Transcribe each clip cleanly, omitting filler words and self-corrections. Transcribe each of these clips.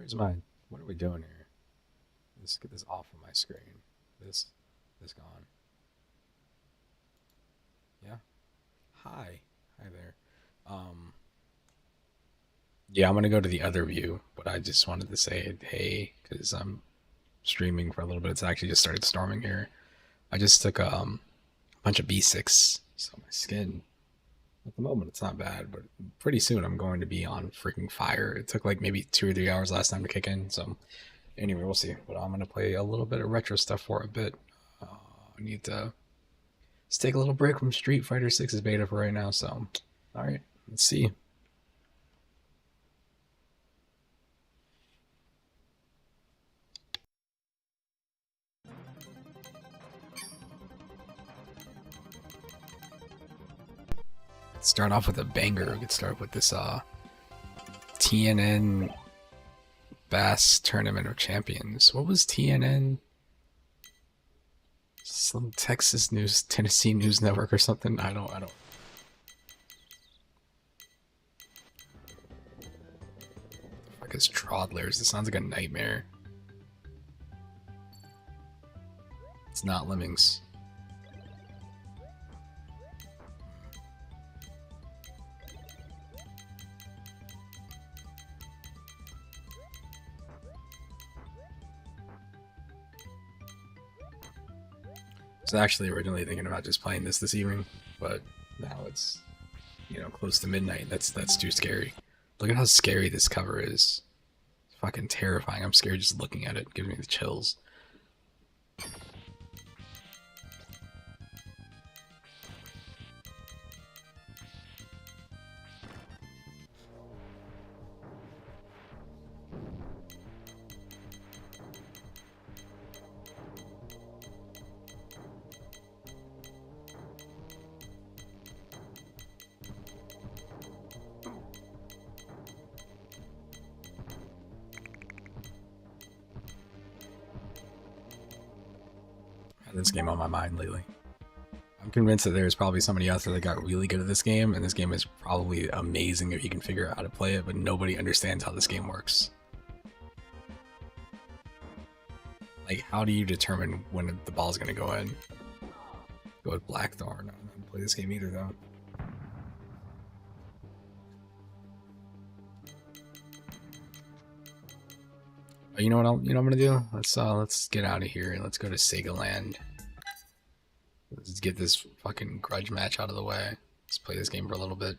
Where's my? What are we doing here? Let's get this off of my screen. This, this gone. Yeah. Hi. Hi there. Um. Yeah, I'm gonna go to the other view, but I just wanted to say hey because I'm streaming for a little bit. It's actually just started storming here. I just took a bunch of B6, so my skin at the moment it's not bad, but pretty soon I'm going to be on freaking fire. It took like maybe 2 or 3 hours last time to kick in, so anyway, we'll see. But I'm gonna play a little bit of retro stuff for a bit. I need to just take a little break from Street Fighter 6's beta for right now. So, all right, let's see. Let's start off with a banger. We could start with this TNN Bass Tournament of Champions. What was TNN? Some Texas News, Tennessee News Network or something. I don't. Fuck is Trodlers? This sounds like a nightmare. It's not Lemmings. I was actually originally thinking about just playing this evening, but now it's close to midnight. That's too scary. Look at how scary this cover is. It's fucking terrifying. I'm scared just looking at it. It gives me the chills. I had this game on my mind lately. I'm convinced that there's probably somebody else that got really good at this game, and this game is probably amazing if you can figure out how to play it, but nobody understands how this game works. Like, how do you determine when the ball's gonna go in? Go with Blackthorn. I don't know how to play this game either, though. But you know what? I'm gonna do. Let's get out of here and let's go to Sega Land. Let's get this fucking grudge match out of the way. Let's play this game for a little bit.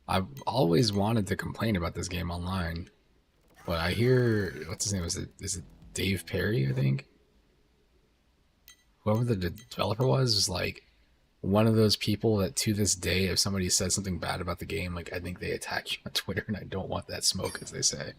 I've always wanted to complain about this game online, but I hear what's his name? Is it Dave Perry? I think whoever the developer was like one of those people that to this day, if somebody says something bad about the game, like I think they attack you on Twitter, and I don't want that smoke, as they say.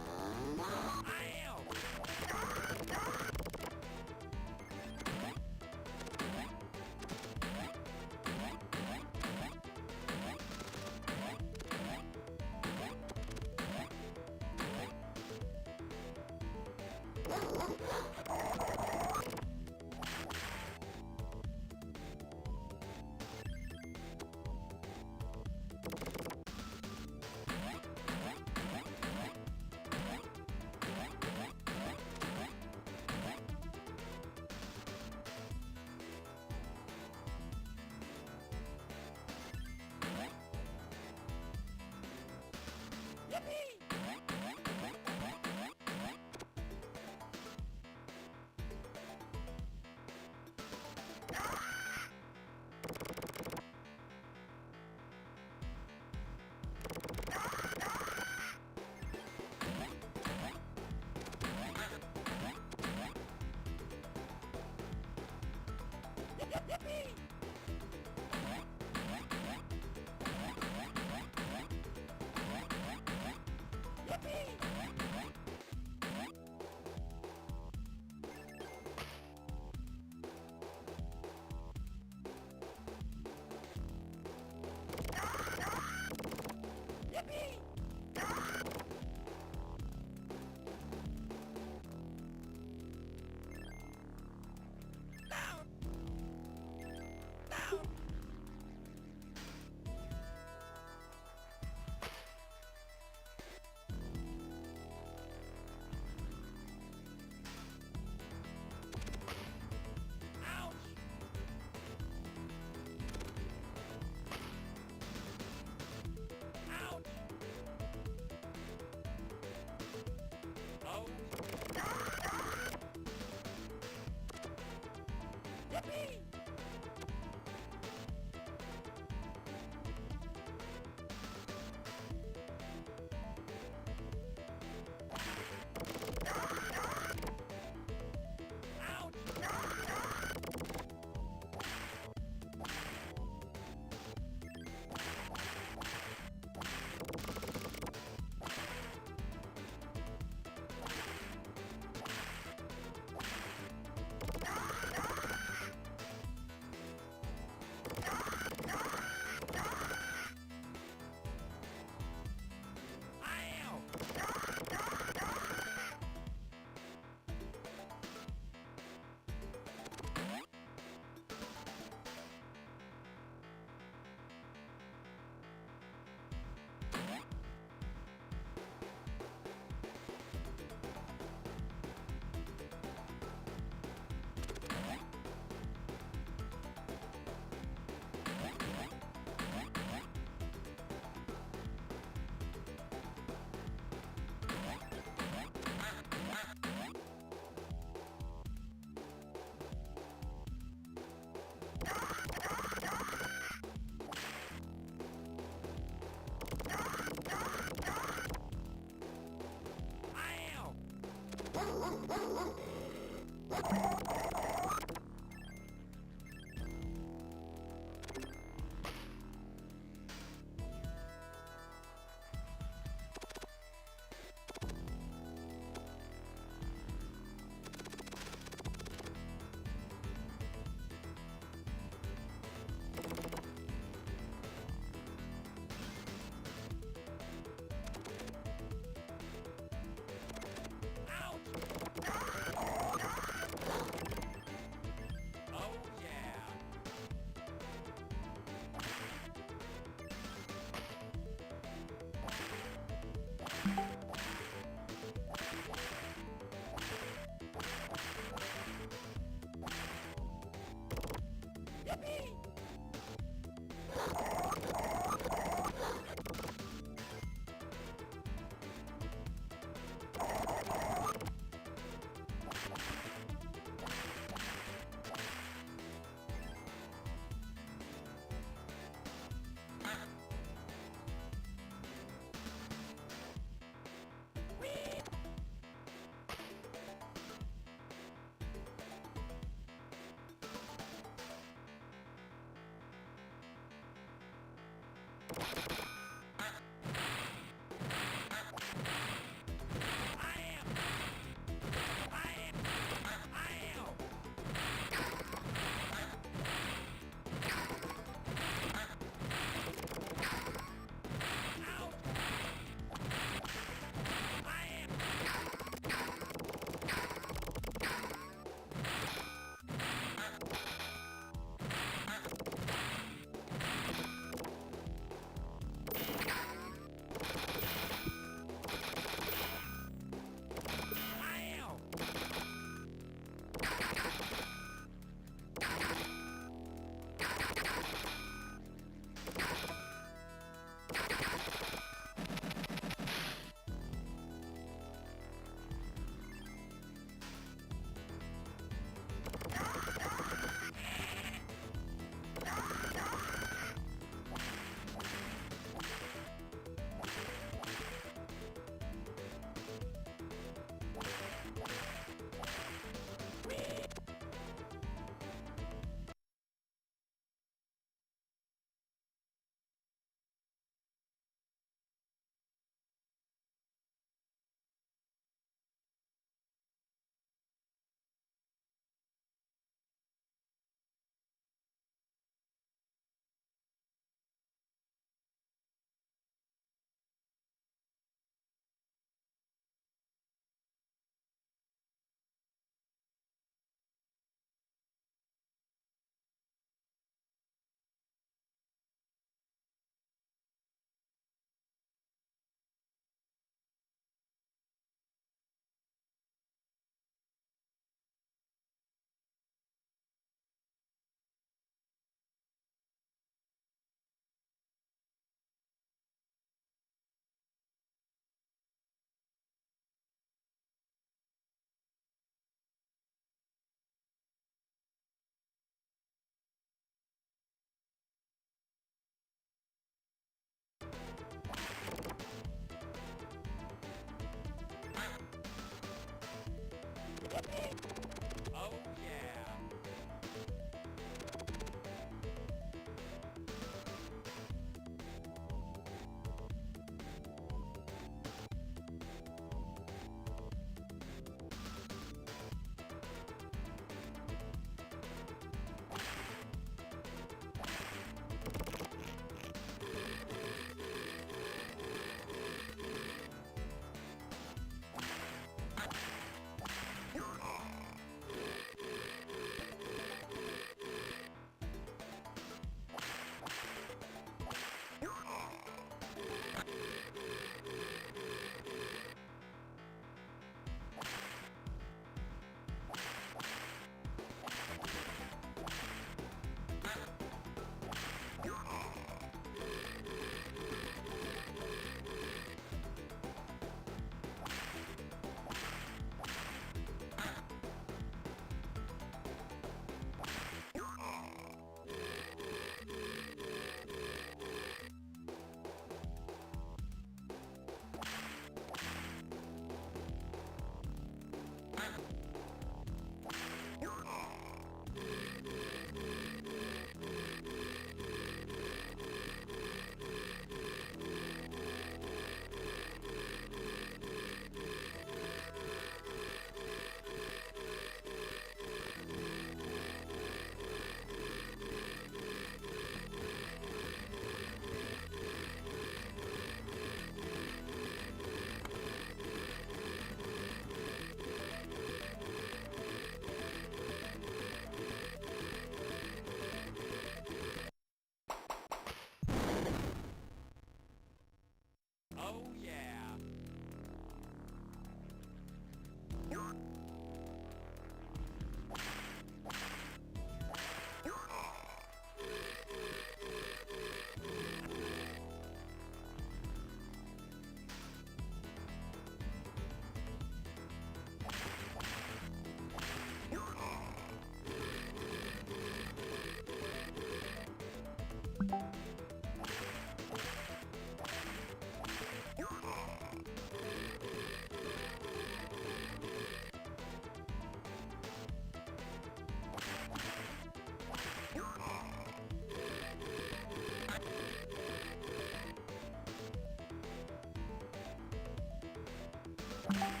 Groovy!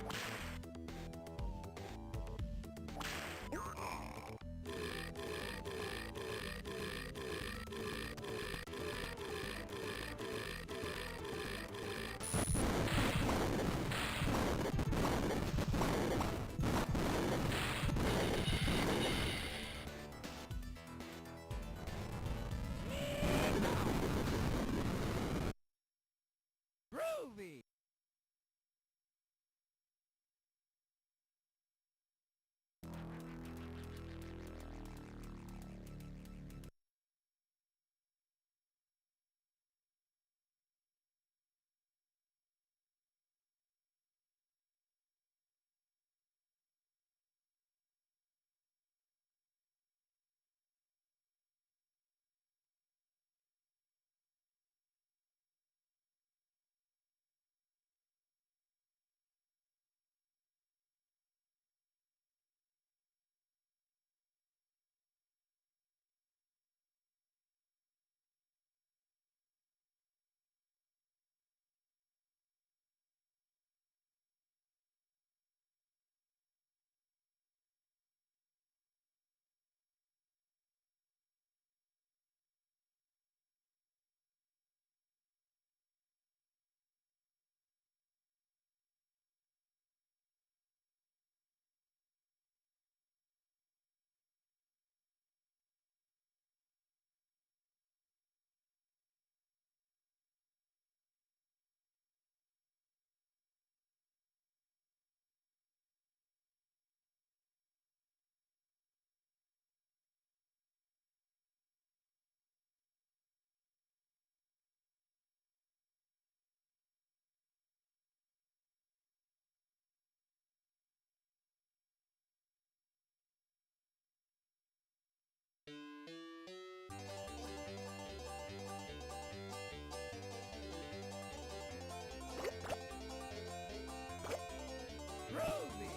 Groovy!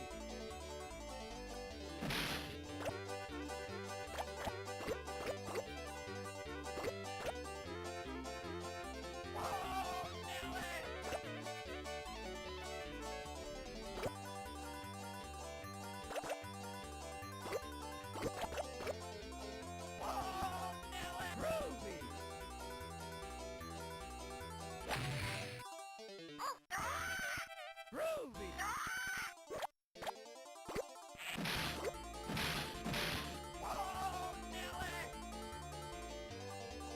Oh, nail it! Oh, nail it! Groovy! Groovy! Oh, nail it!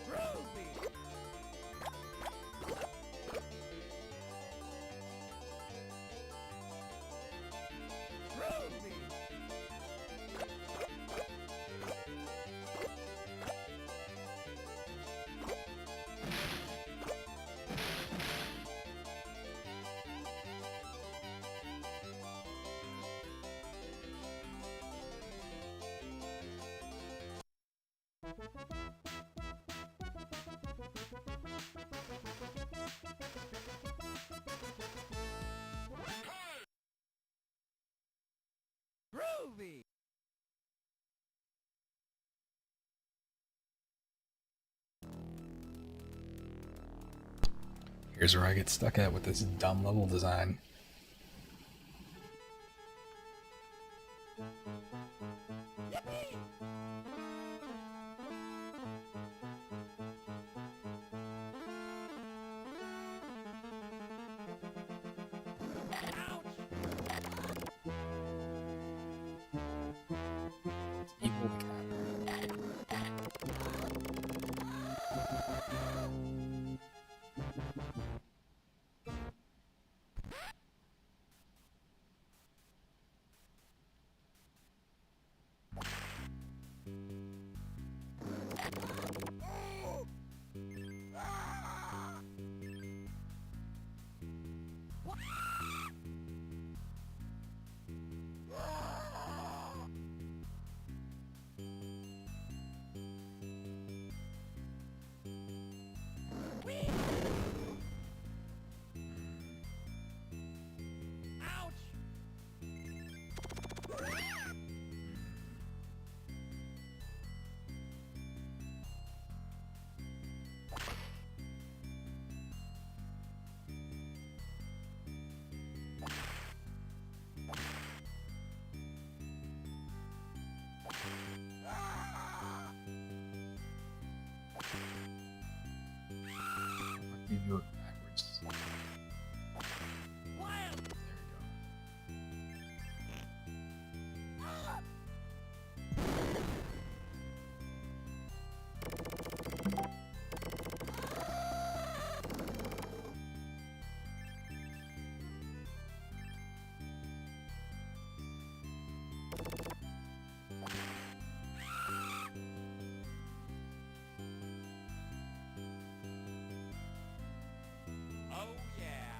Groovy! Groovy! Groovy! Here's where I get stuck at with this dumb level design. Yippee! Ouch! Evil cat. do it backwards. Wild. There we go. Ah! Oh yeah.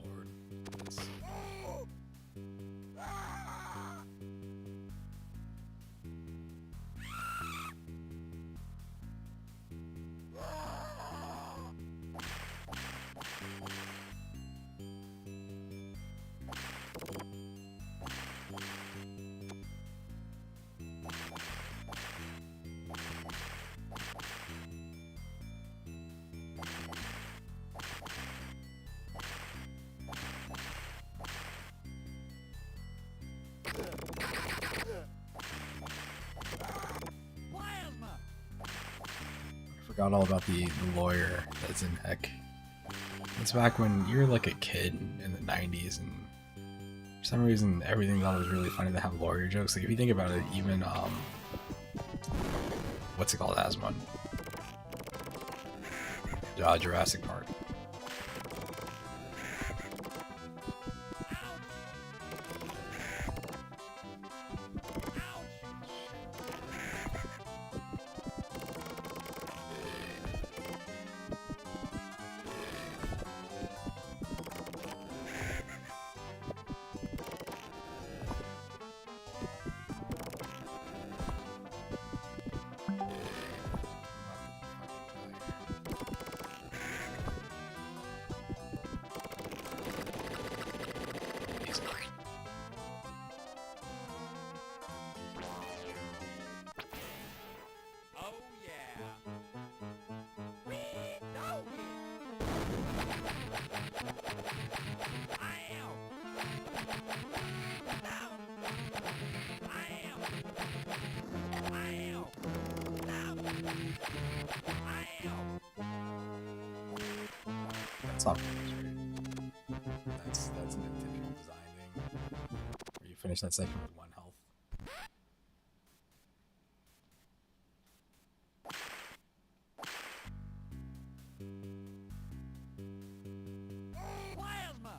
Lord. That's... Wildma. I forgot all about the lawyer that's in Heck. It's back when you were like a kid in the 90s, and for some reason everything thought it was really funny to have lawyer jokes. Like if you think about it, even what's it called, has one? Jurassic Park. Oh yeah. Wee doggy. I am. Now. I am. I am. Now. I am. That's not that's an intentional design thing. Where you finish that section with 1 health. Wildma.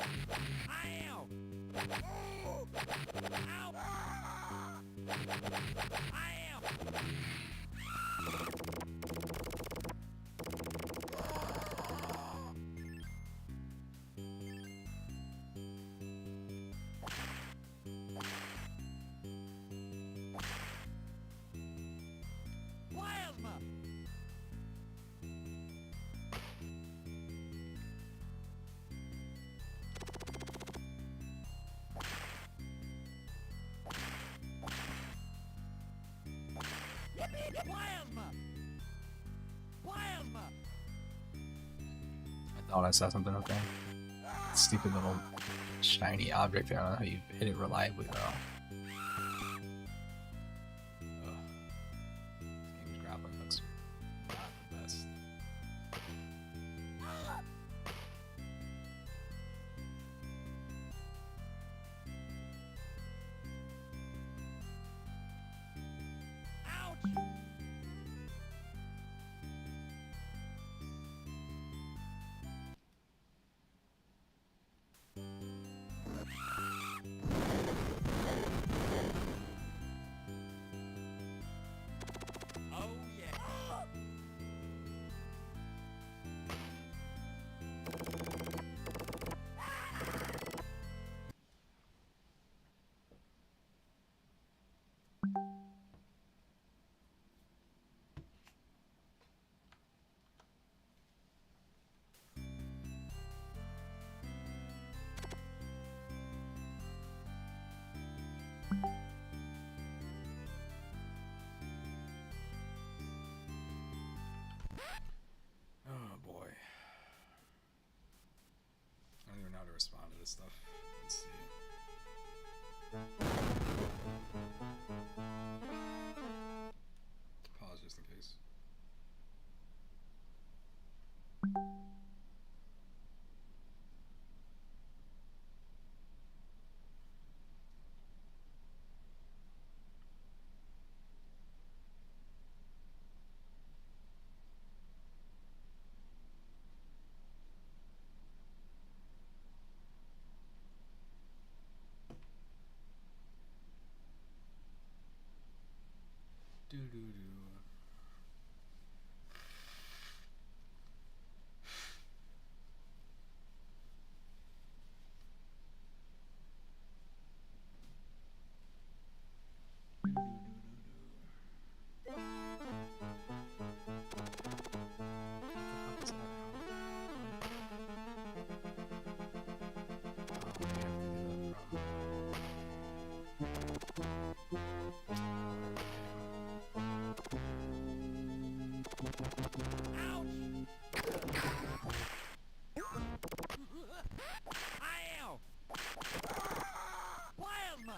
Ow! Ow! Plasma! Plasma! Plasma! I thought I saw something up there. Stupid little shiny object there. I don't know how you hit it reliably though. Ugh. This game's grappling hooks are not the best. Ouch! Oh yeah! Oh boy. I don't even know how to respond to this stuff. Let's see. Pause just in case. Do do do. Ow! Plasma!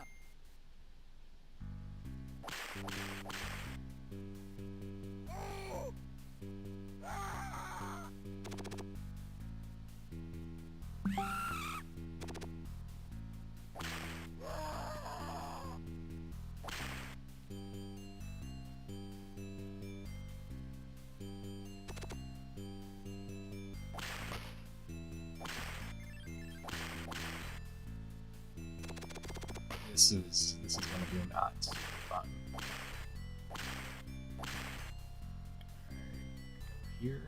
This is gonna be not fun. Alright, here.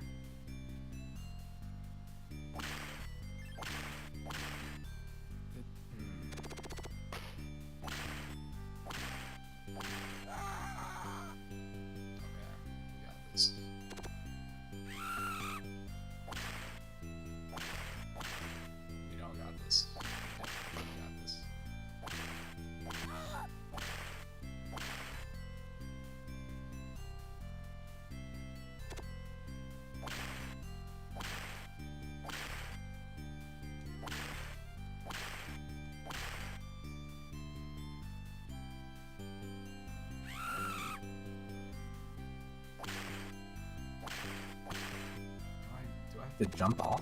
Okay, we got this. We don't got this. Yeah, we got this. Do I have to jump off?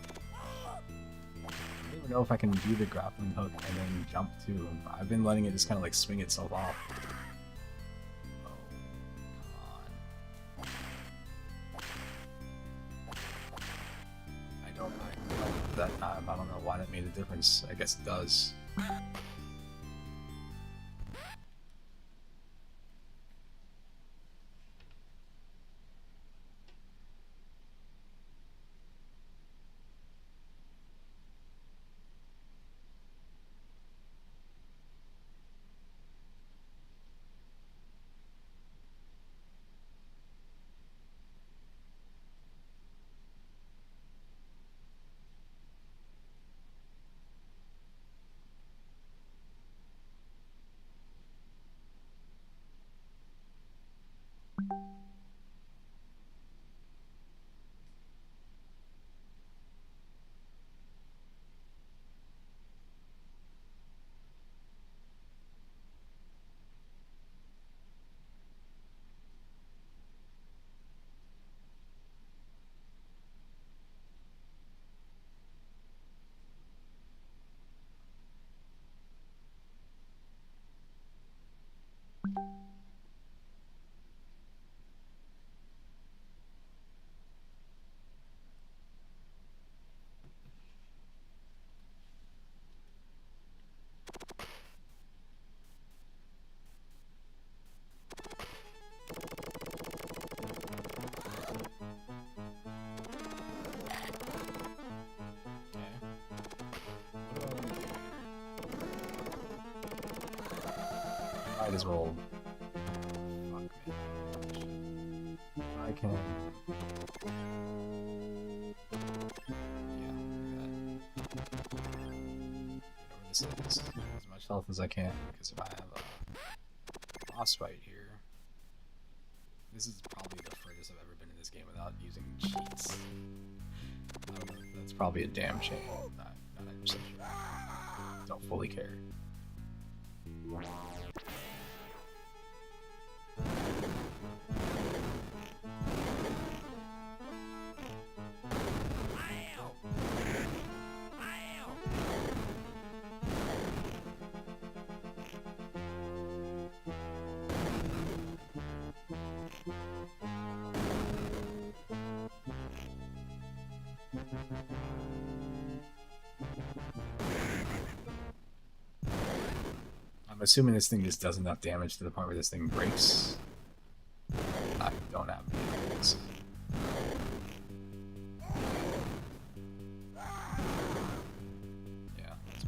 I don't even know if I can do the grappling hook and then jump too. I've been letting it just kind of like swing itself off. Oh, come on. I don't like that time. I don't know why that made a difference. I guess it does. Might as well. Fuck me. I can. Yeah, whatever this is. As much health as I can, because if I have a boss fight here, this is probably the furthest I've ever been in this game without using cheats. I don't know, that's probably a damn shame. Not 100% sure. Don't fully care. I'm assuming this thing just does enough damage to the point where this thing breaks. I don't have any damage. Yeah, that's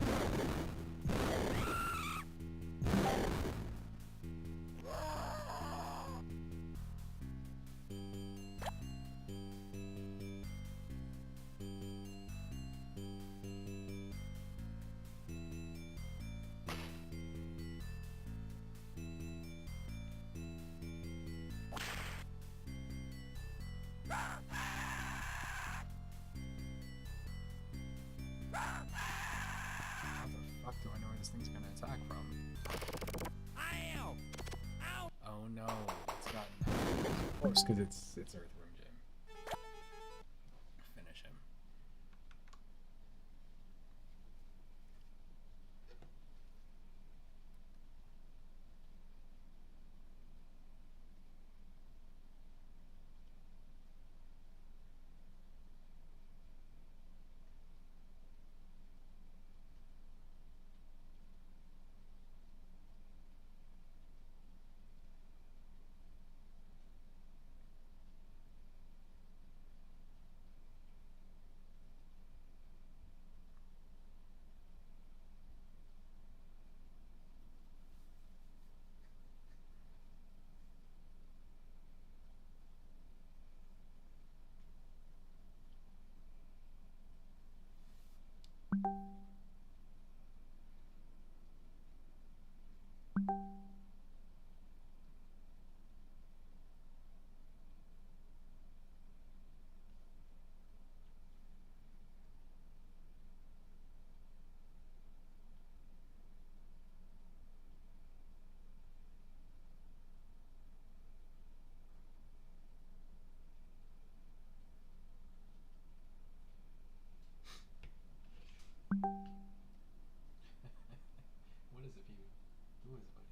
How the fuck do I know where this thing's gonna attack from? Ow! Ow! Oh no, it's got. Of course, because it's Earthworm Jim. Finish him. What is it, Peter? Who is it, buddy?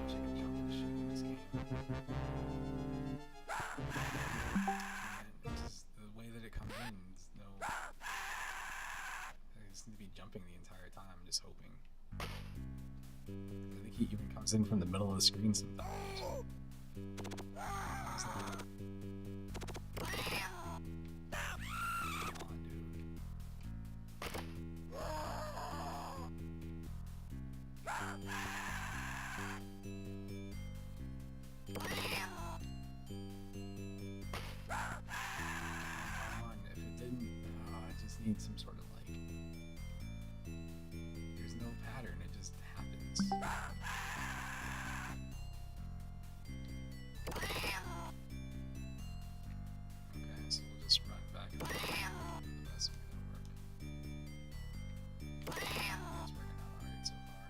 wish I could jump and shoot in this game. And just the way that it comes in, it's no. I just need to be jumping the entire time, just hoping. I think he even comes in from the middle of the screen sometimes. Come on, dude. If it didn't, I just need some sort of like. There's no pattern, it just happens. Okay, so we'll just run back and forth. That's gonna work. That's working out alright so far.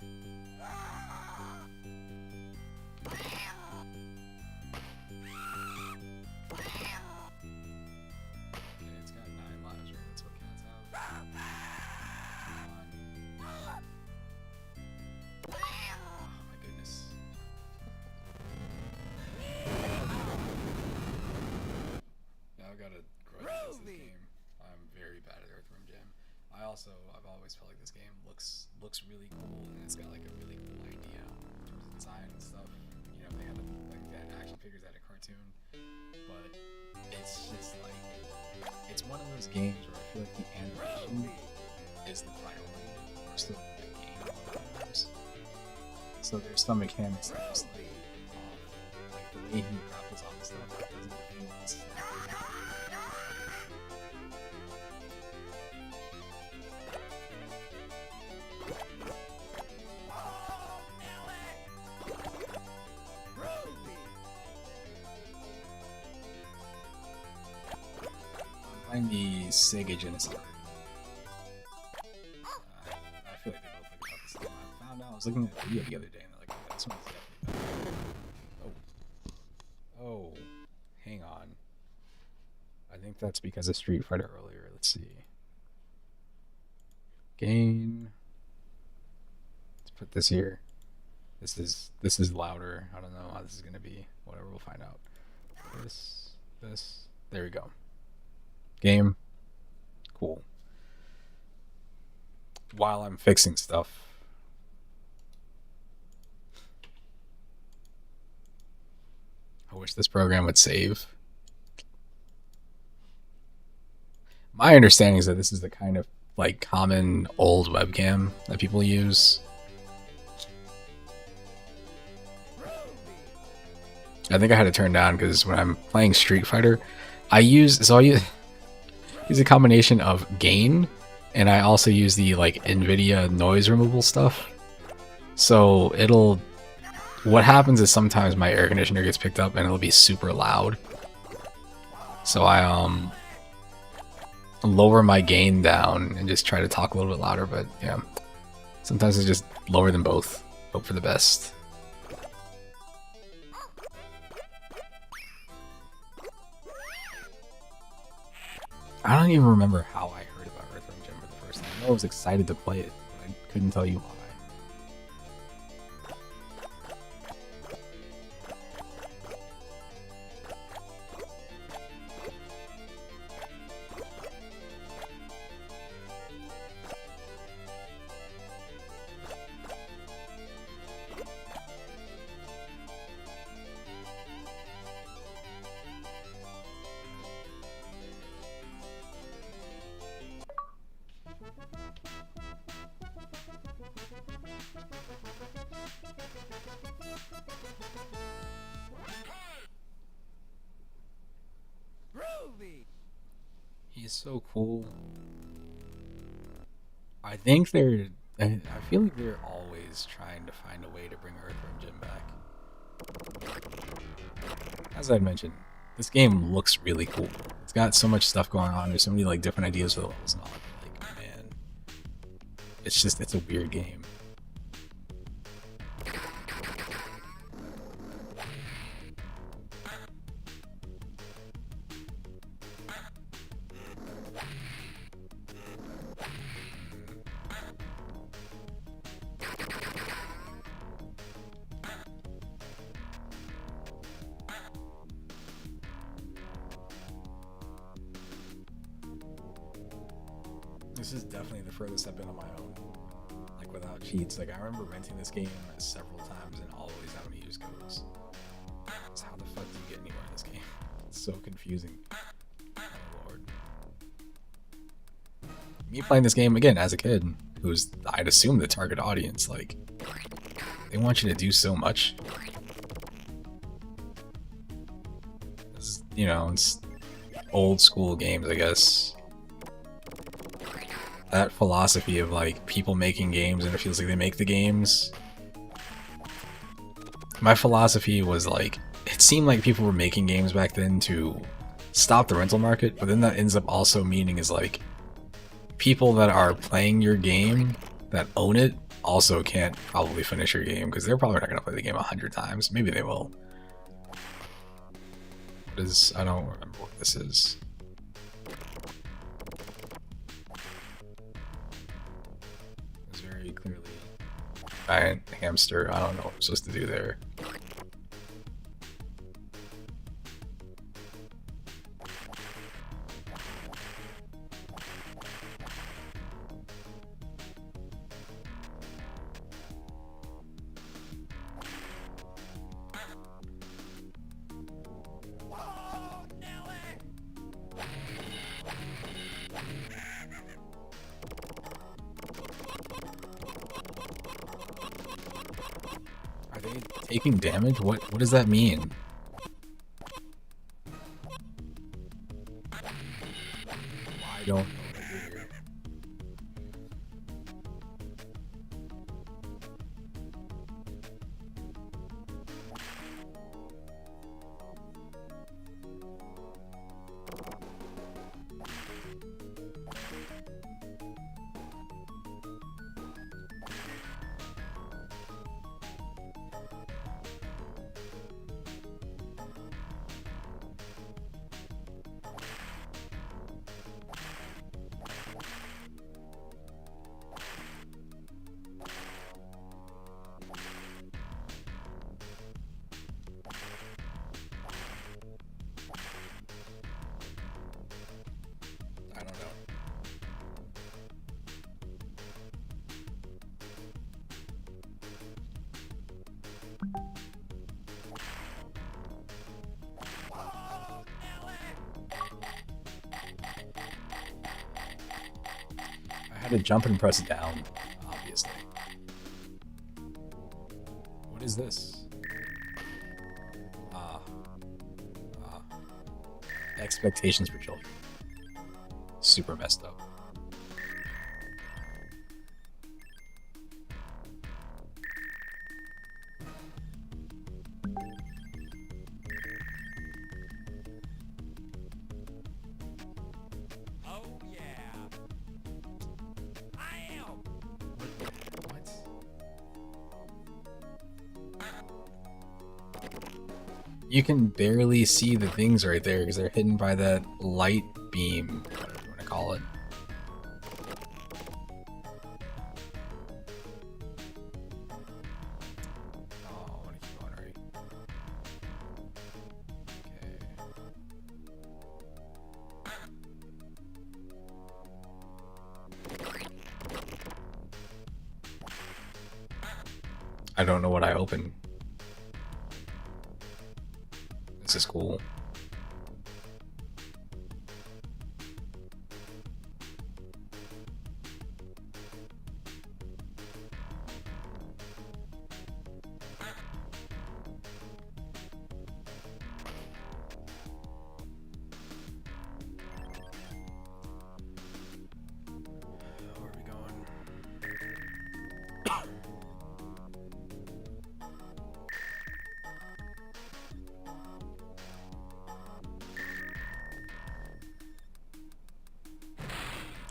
Okay, it's got 9 lives, right? That's what cats have. Come on. Oh my goodness. Now I've got a grudge against this game. I'm very bad at Earthworm Jim. I've always felt like this game looks really cool, and it's got like a really cool idea in terms of design and stuff. You know, they had action figures, they had a cartoon, but it's just like it's one of those games where I feel like the animation is the priority versus the game sometimes. So there's some mechanics that just like the way he grapples on stuff doesn't feel as I'm playing the Sega Genesis. I feel like they both look about the same. I found out, I was looking at a video the other day and they're like, yeah, this one's definitely better. Oh, hang on. I think that's because of Street Fighter earlier. Let's see. Gain. Let's put this here. This is louder. I don't know how this is gonna be. Whatever, we'll find out. This. There we go. Game. Cool. While I'm fixing stuff. I wish this program would save. My understanding is that this is the kind of like common old webcam that people use. I think I had to turn down because when I'm playing Street Fighter, I use a combination of gain, and I also use the like NVIDIA noise removal stuff. So what happens is sometimes my air conditioner gets picked up and it'll be super loud. So I lower my gain down and just try to talk a little bit louder, but yeah. Sometimes I just lower them both. Hope for the best. I don't even remember how I heard about Earthworm Jim for the first time. I know I was excited to play it, but I couldn't tell you why. He's so cool. I think I feel like they're always trying to find a way to bring Earthworm Jim back. As I mentioned, this game looks really cool. It's got so much stuff going on. There's so many like different ideas for the levels and all. Like, man, it's a weird game. This is definitely the furthest I've been on my own, like without cheats. Like I remember renting this game several times and always having to use codes. So how the fuck do you get anywhere in this game? It's so confusing. Oh lord. Me playing this game again as a kid, who's I'd assume the target audience, like they want you to do so much. This is, it's old school games, I guess. That philosophy of like people making games and it feels like they make the games. My philosophy was like, it seemed like people were making games back then to stop the rental market, but then that ends up also meaning is like people that are playing your game that own it also can't probably finish your game because they're probably not going to play the game 100 times. Maybe they will. I don't remember what this is. It's very clearly giant hamster. I don't know what I'm supposed to do there. Are they taking damage? What does that mean? I don't know what to do here. I don't know. I had to jump and press down, obviously. What is this? Expectations for children. Super messed up. Oh yeah. I am. What? You can barely see the things right there because they're hidden by that light beam, whatever you want to call it. Oh, I want to keep going, right? Okay. I don't know what I opened. This is cool. Where are we going?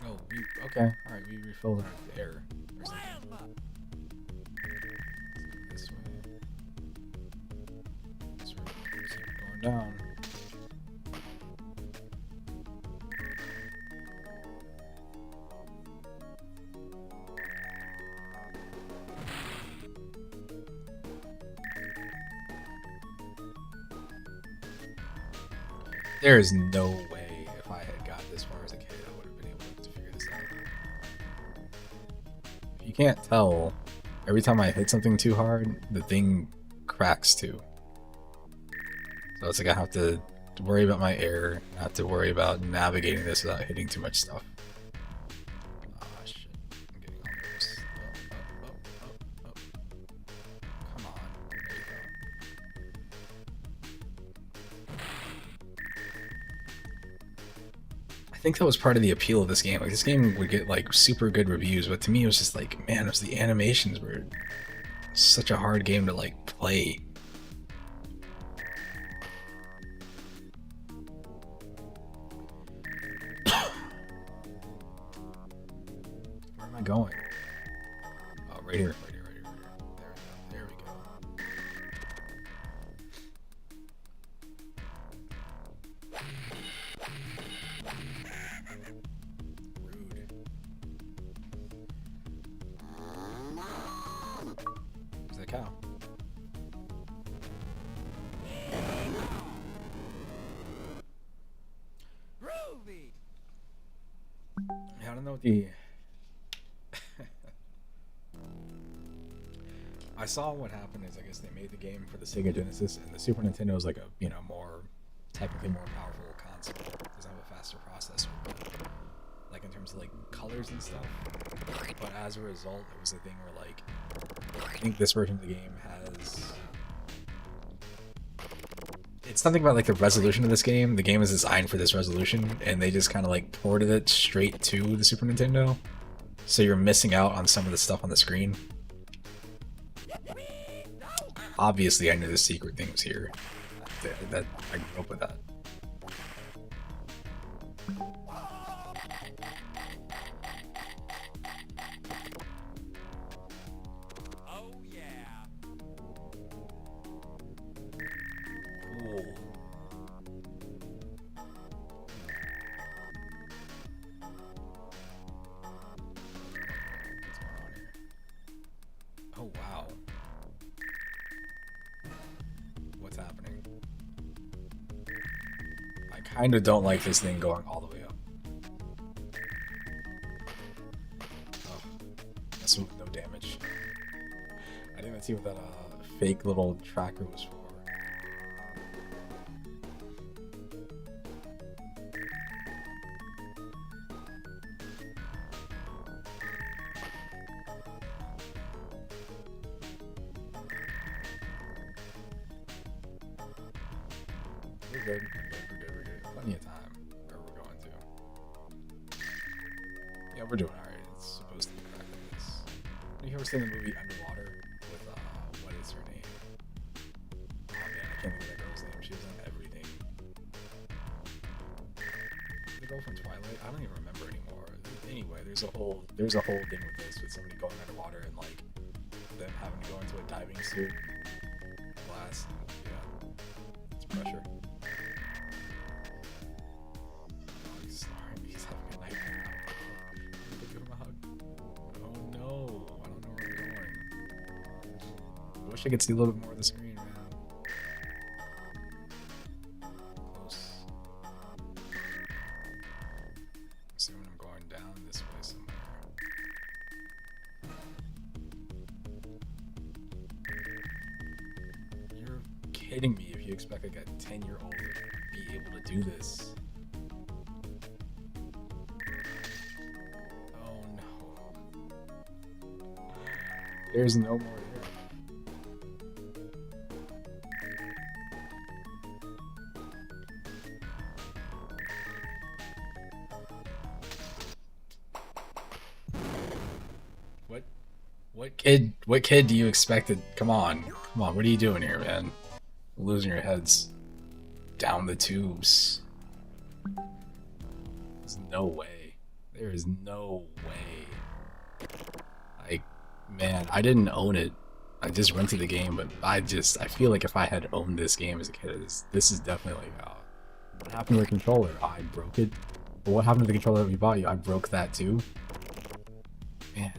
Oh, okay. Alright, we refilled our air. Or something. Plasma. This way. This way. Just keep going down. There is no way if I had got this far as a kid, I would have been able to figure this out. can't tell, every time I hit something too hard, the thing cracks too. So it's like I have to worry about my air, I have to worry about navigating this without hitting too much stuff. Ah, shit. I'm getting all nervous. Oh. Come on. There you go. I think that was part of the appeal of this game. Like, this game would get like super good reviews, but to me it was just like, man, it was the animations were such a hard game to like play. Where am I going? Oh, right here. There we go. Rude. Where's that cow? Groovy. Yeah, I don't know what the. I saw what happened is I guess they made the game for the Sega Genesis, and the Super Nintendo is like a more technically more powerful console. It doesn't have a faster processor, but like in terms of like colors and stuff. But as a result, it was a thing where like I think this version of the game has. It's something about like the resolution of this game. The game is designed for this resolution, and they just kind of like ported it straight to the Super Nintendo. So you're missing out on some of the stuff on the screen. Obviously, I knew the secret thing was here. That I grew up with that. Oh yeah. Cool. What's going on here? Oh wow. What's happening? I kind of don't like this thing going all the way up. Oh, that's with no damage. I didn't even see what that fake little tracker was for. We're good. We're good. Plenty of time where we're going to. Yeah, we're doing alright. It's supposed to be correct like this. Have you ever seen the movie Underwater with, what is her name? Oh man, I can't think of that girl's name. She was in everything. The girl from Twilight? I don't even remember anymore. Anyway, there's a whole thing with this, with somebody going underwater and like them having to go into a diving suit. Glass. Yeah. It's pressure. He's snoring. He's having a nightmare. Give him a hug. Oh no. I don't know where I'm going. I wish I could see a little bit more of the screen, man. Close. Assuming I'm going down this way somewhere. You're kidding me if you expect like a 10-year-old to be able to do this. Oh no. There's no more air. What kid do you expect to come on, what are you doing here, man? Losing your heads down the tubes. There's no way. There is no way. Like, man, I didn't own it. I just rented the game, but I feel like if I had owned this game as a kid, this is definitely like, what happened to your controller? I broke it. But what happened to the controller that we bought you? I broke that too. Man.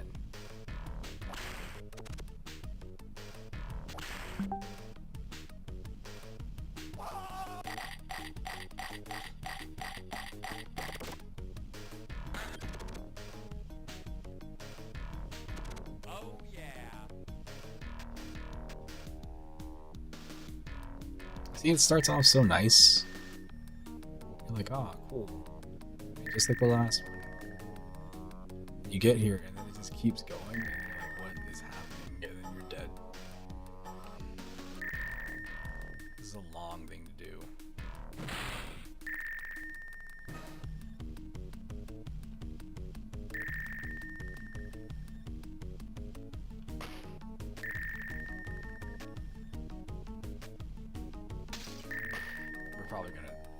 See, it starts off so nice. You're like, oh, cool. Just like the last one. You get here, and then it just keeps going, and you're like, what is happening? And then you're dead. This is a long thing to do.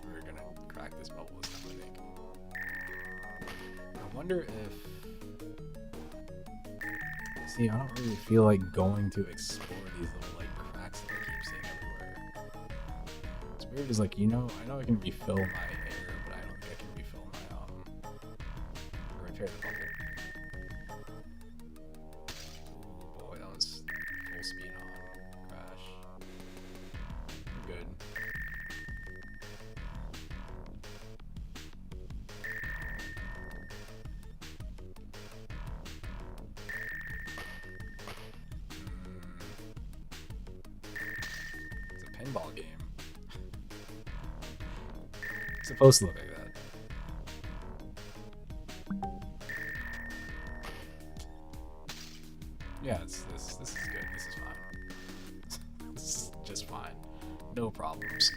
We're gonna crack this bubble this time, I think. I wonder if. See, I don't really feel like going to explore these little like cracks that I keep seeing everywhere. It's weird, is like, I know I can refill my air, but I don't think I can refill my or repair the bubble. Oh boy, that was full speed on crash. We're good. It's a pinball game. It's supposed to look like that. Yeah, this is good. This is fine. This is just fine. No problems.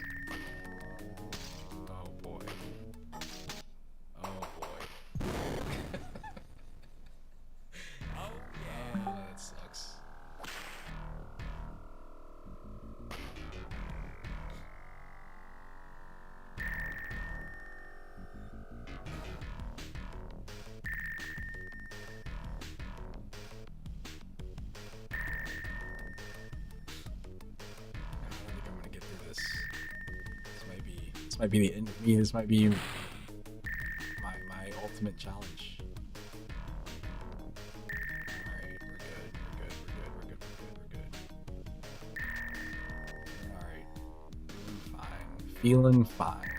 Oh boy. Oh boy. Oh yeah. Oh, that sucks. I don't think I'm gonna get through this. This might be the end of me. This might be my ultimate challenge. Alright, we're good. Alright. Feeling fine.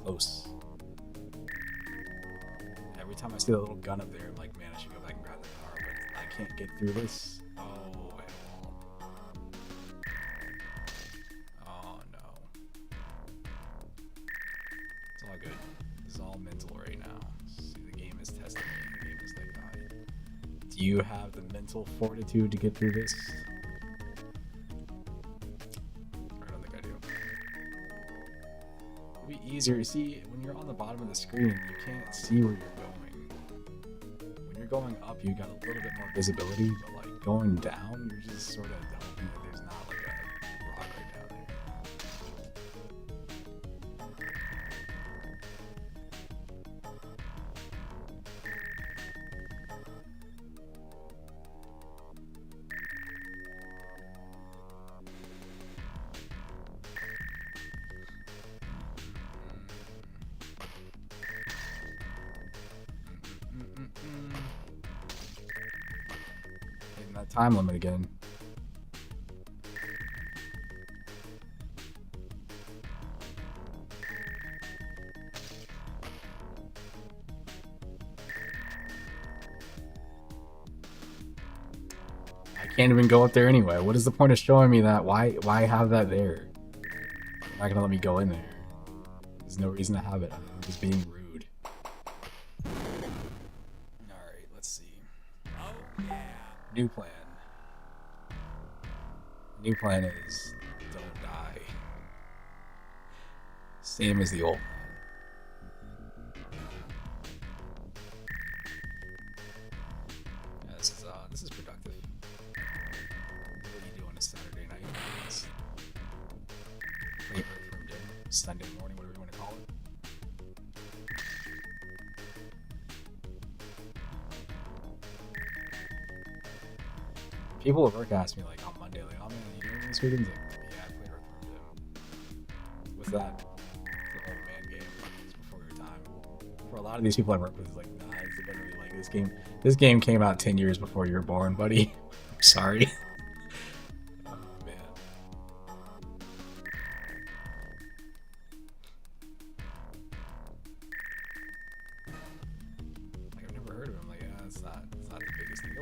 Close. Every time I see that little gun up there, I'm like, man, I should go back and grab the car, but I can't get through this. Oh, wait. Oh, no. It's all good. This is all mental right now. See, the game is testing me. The game is like, do you have the mental fortitude to get through this? I don't think I do. It'll be easier. See, when you're on the bottom of the screen, you can't see where you're going. When you're going up, you got a little bit more visibility, but like going down, you're just sort of hoping that there's not like a rock right down there. Hitting that time limit again. I can't even go up there anyway. What is the point of showing me that? Why have that there? You're not gonna let me go in there. There's no reason to have it. I'm just being rude. Alright, let's see. Oh yeah. New plan. New plan is don't die. Same as the old plan. Yeah, this is productive. What do you do on a Saturday night? It's late from dinner, Sunday morning, whatever you want to call it. People at work ask me like on Monday, like, "Oh man, you doing this weekend?" Like, yeah, I played Red Dead. What's that? It's an old man game. It's before your time. For a lot of these people I work with, it's like, nah, it's literally like this game. This game came out 10 years before you were born, buddy. I'm sorry. Oh man. Like I've never heard of him. Like, yeah, it's not the biggest thing.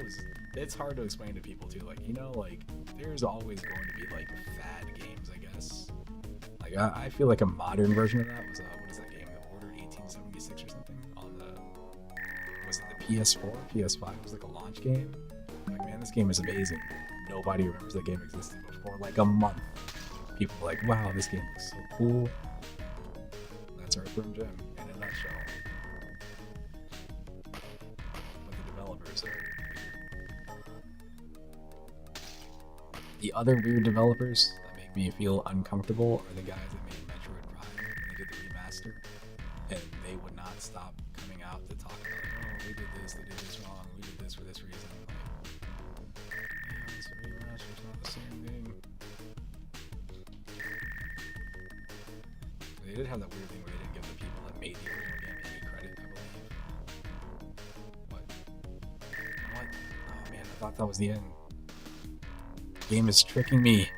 it's hard to explain to people too. Like, you know, like there's always going to be like fad games, I guess. Like I feel like a modern version of that was what is that game? The Order 1876 or something on the was it the PS4, PS5? It was like a launch game. Like, man, this game is amazing. Nobody remembers that game existed before like a month. People were like, wow, this game looks so cool. That's Earthworm Jim in a nutshell. But the developers are weird. The other weird developers that make me feel uncomfortable are the guys that made Metroid Prime when they did the remaster. And they would not stop coming out to talk about, oh, we did this wrong, we did this for this reason. Like, yeah, it's a remaster, it's not the same thing. They did have that weird thing where they didn't give the people that made the original game any credit, I believe. What? Oh man, I thought that was the end. The game is tricking me.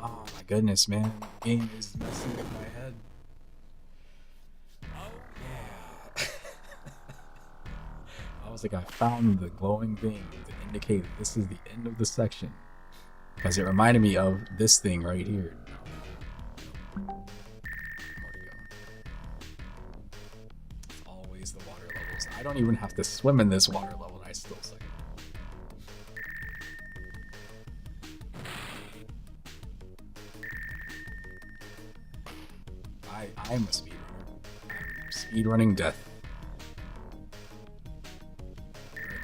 Oh my goodness, man. The game is messing with my head. Oh Yeah. I was like, I found the glowing thing to indicate that this is the end of the section. Because it reminded me of this thing right here. More to go. It's always the water levels. I don't even have to swim in this water level and I still suck. I'm a speedrunner. I'm speedrunning death.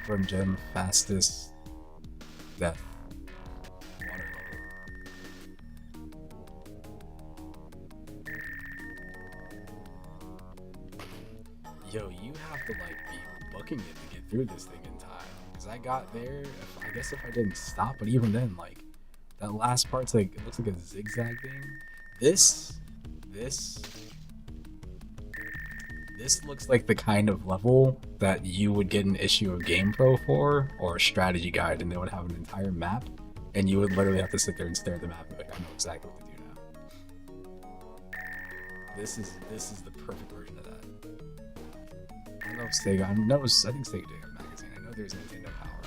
Earthworm Jim, fastest death. Water level. Yo, you have to like be booking it to get through this thing in time. Cause I got there, I guess if I didn't stop, but even then, like, that last part's like, it looks like a zigzag thing. This looks like the kind of level that you would get an issue of GamePro for, or a strategy guide, and they would have an entire map, and you would literally have to sit there and stare at the map and be like, I know exactly what to do now. This is the perfect version of that. I don't know if Sega, I think Sega did have a magazine. I know there's Nintendo Power.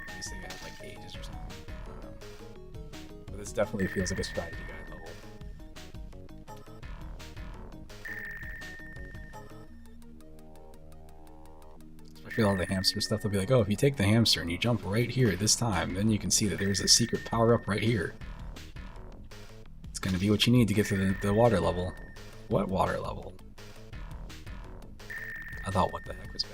Maybe Sega had like Ages or something. I don't know. But this definitely feels like a strategy guide level. Especially all the hamster stuff, they'll be like, oh, if you take the hamster and you jump right here at this time, then you can see that there's a secret power-up right here. It's going to be what you need to get to the water level. What water level? I thought what the heck was bad.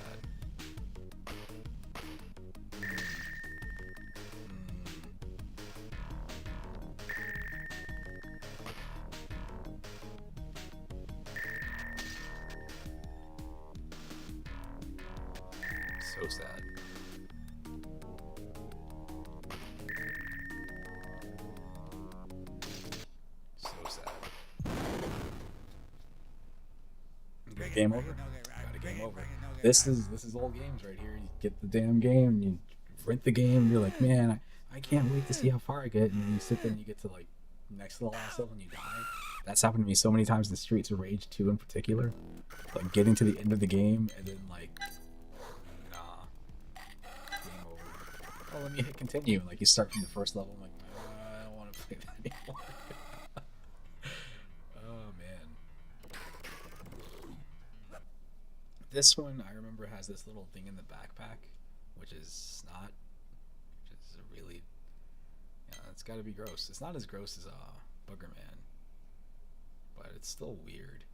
So sad. So sad. Got a game over? Got a game over. This is old games right here. You get the damn game, you rent the game, and you're like, man, I can't wait to see how far I get, and then you sit there and you get to like next to the last level and you die. That's happened to me so many times in Streets of Rage 2 in particular. Like getting to the end of the game and then like, nah, game over. Oh, let me hit continue. Like you start from the first level. I'm like, I don't want to play that anymore. Oh man. This one I remember has this little thing in the backpack, which is snot, which is a really, yeah, it's got to be gross. It's not as gross as Booger Man, but it's still weird.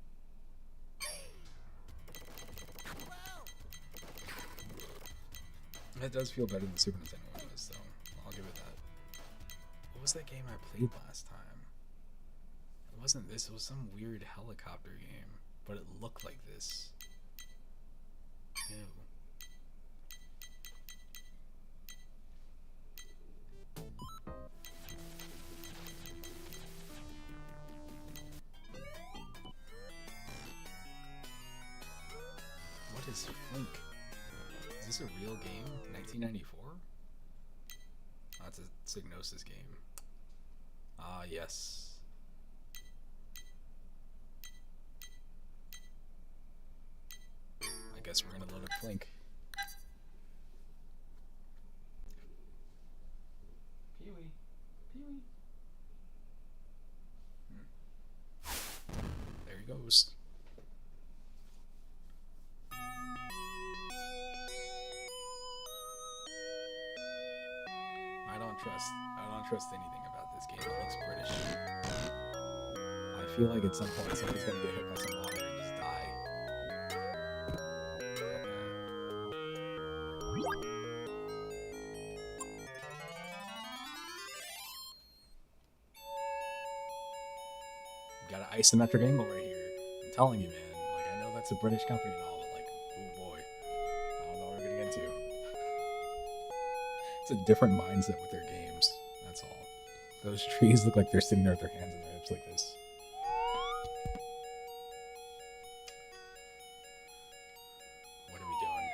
It does feel better than the Super Nintendo one does, so I'll give it that. What was that game I played last time? It wasn't this, it was some weird helicopter game, but it looked like this. Ew. What is Flink? Is this a real game? 1994? Oh, it's a Psygnosis game. Ah, yes. I guess we're gonna load up Flink. don't trust anything about this game. It looks British. I feel like at some point somebody's gonna get hit by some water and just die. Got an isometric angle right here. I'm telling you, man. Like, I know that's a British company and all, but like, oh boy, I don't know what we're gonna get into. It's a different mindset with their games. That's all. Those trees look like they're sitting there with their hands in their hips like this. What are we doing?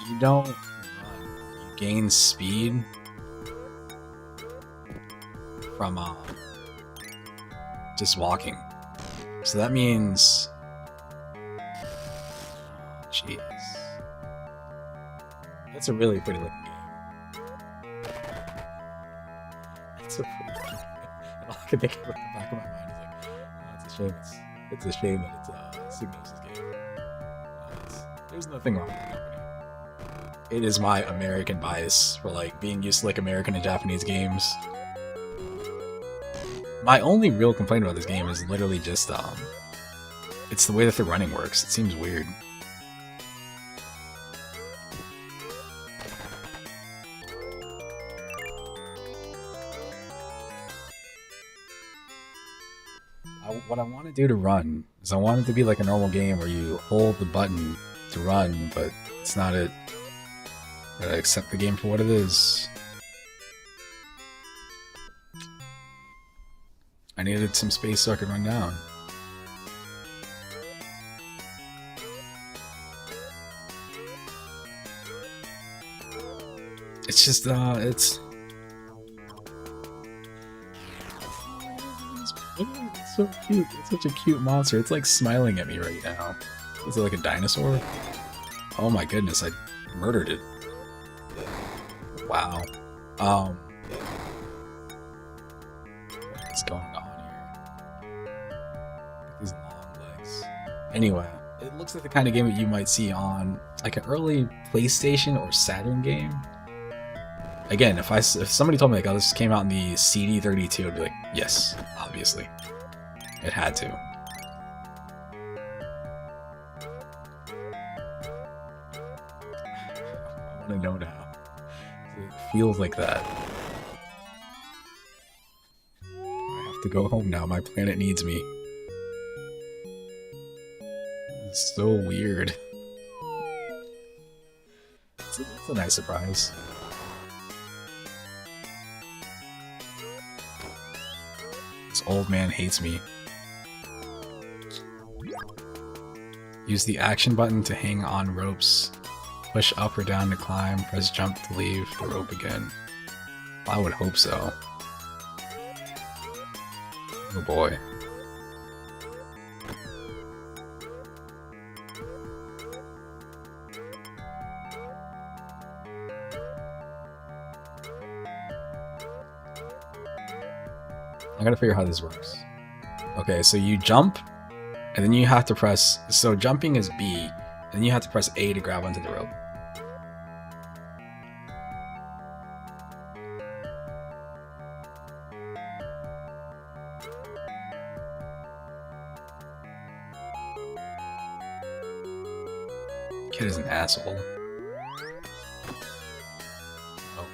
You don't run, you gain speed from just walking. So that means, oh, jeez, that's a really pretty looking game. It's a pretty looking game. And all I can think of in the back of my mind is like, oh, it's a shame. It's a shame that it's Psygnosis game. There's nothing wrong with the company. It is my American bias for like being used to like American and Japanese games. My only real complaint about this game is literally just it's the way that the running works. It seems weird. What I want to do to run is I want it to be like a normal game where you hold the button to run, but it's not it. Gotta accept the game for what it is. I needed some space so I could run down. It's just, it's so cute. It's such a cute monster. It's like smiling at me right now. Is it like a dinosaur? Oh my goodness, I murdered it. Wow. What's going on here? These long legs. Anyway, it looks like the kind of game that you might see on like an early PlayStation or Saturn game. Again, if somebody told me like, oh, this came out in the CD32, I'd be like, yes, obviously. It had to. I want to know now. It feels like that. I have to go home now. My planet needs me. It's so weird. It's a nice surprise. This old man hates me. Use the action button to hang on ropes. Push up or down to climb, press jump to leave the rope again. I would hope so. Oh boy. I gotta figure out how this works. Okay, so you jump, and then you have to press, so jumping is B, and then you have to press A to grab onto the rope. Kid is an asshole. Oh.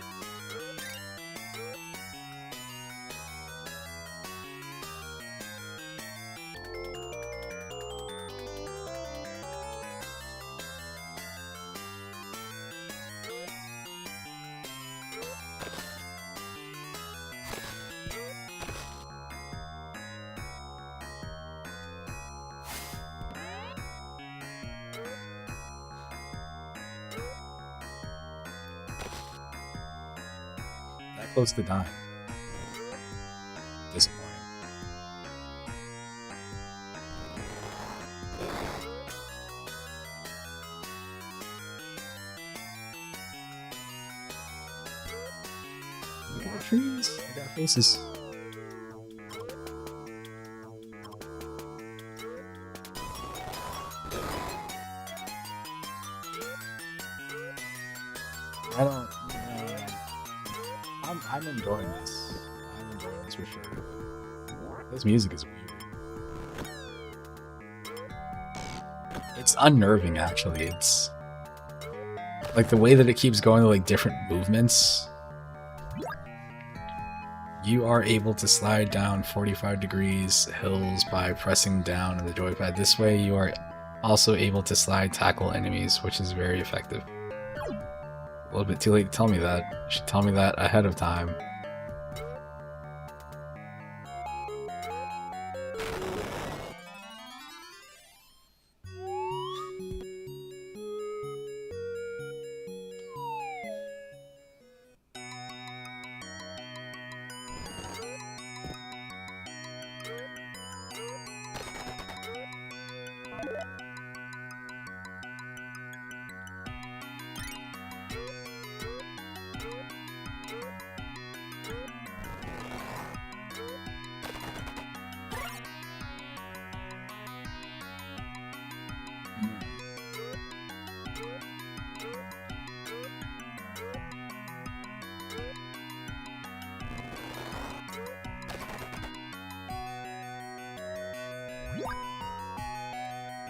Close to dying. Disappointing. trees. I got faces. I don't. I'm enjoying this. I'm enjoying this for sure. This music is weird. It's unnerving, actually. It's like the way that it keeps going to like different movements. You are able to slide down 45 degrees hills by pressing down on the joypad. This way, you are also able to slide tackle enemies, which is very effective. A little bit too late to tell me that. You should tell me that ahead of time.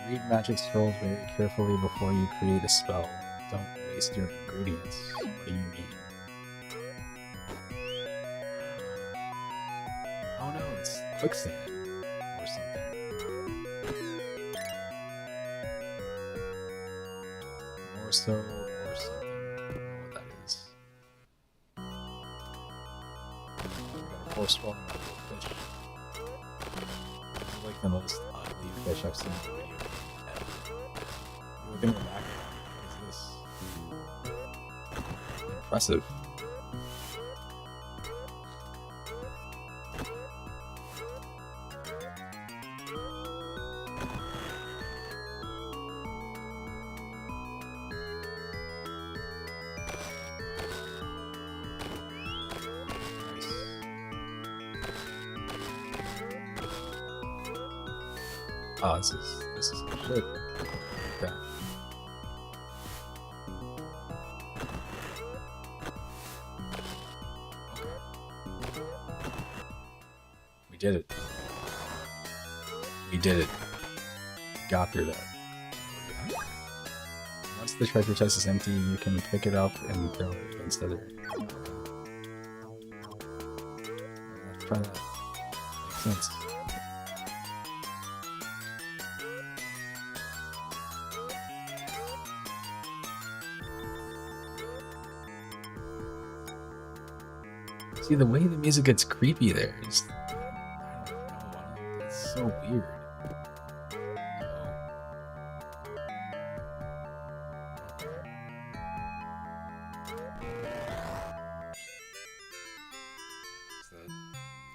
Read magic scrolls very carefully before you create a spell. Don't waste your ingredients. What do you mean? Oh no, it's quicksand or something. More so or something. I don't know what that is. We got a force swallowing fish. It's like the most ugly fish I've seen in a video. Look in the background. What is this? Impressive. Oh, this is good. Okay. We did it. We did it. Got through that. Once the treasure chest is empty, you can pick it up and throw it against other. Let's try that. Makes sense. See, the way the music gets creepy there is... I don't know. It's so weird.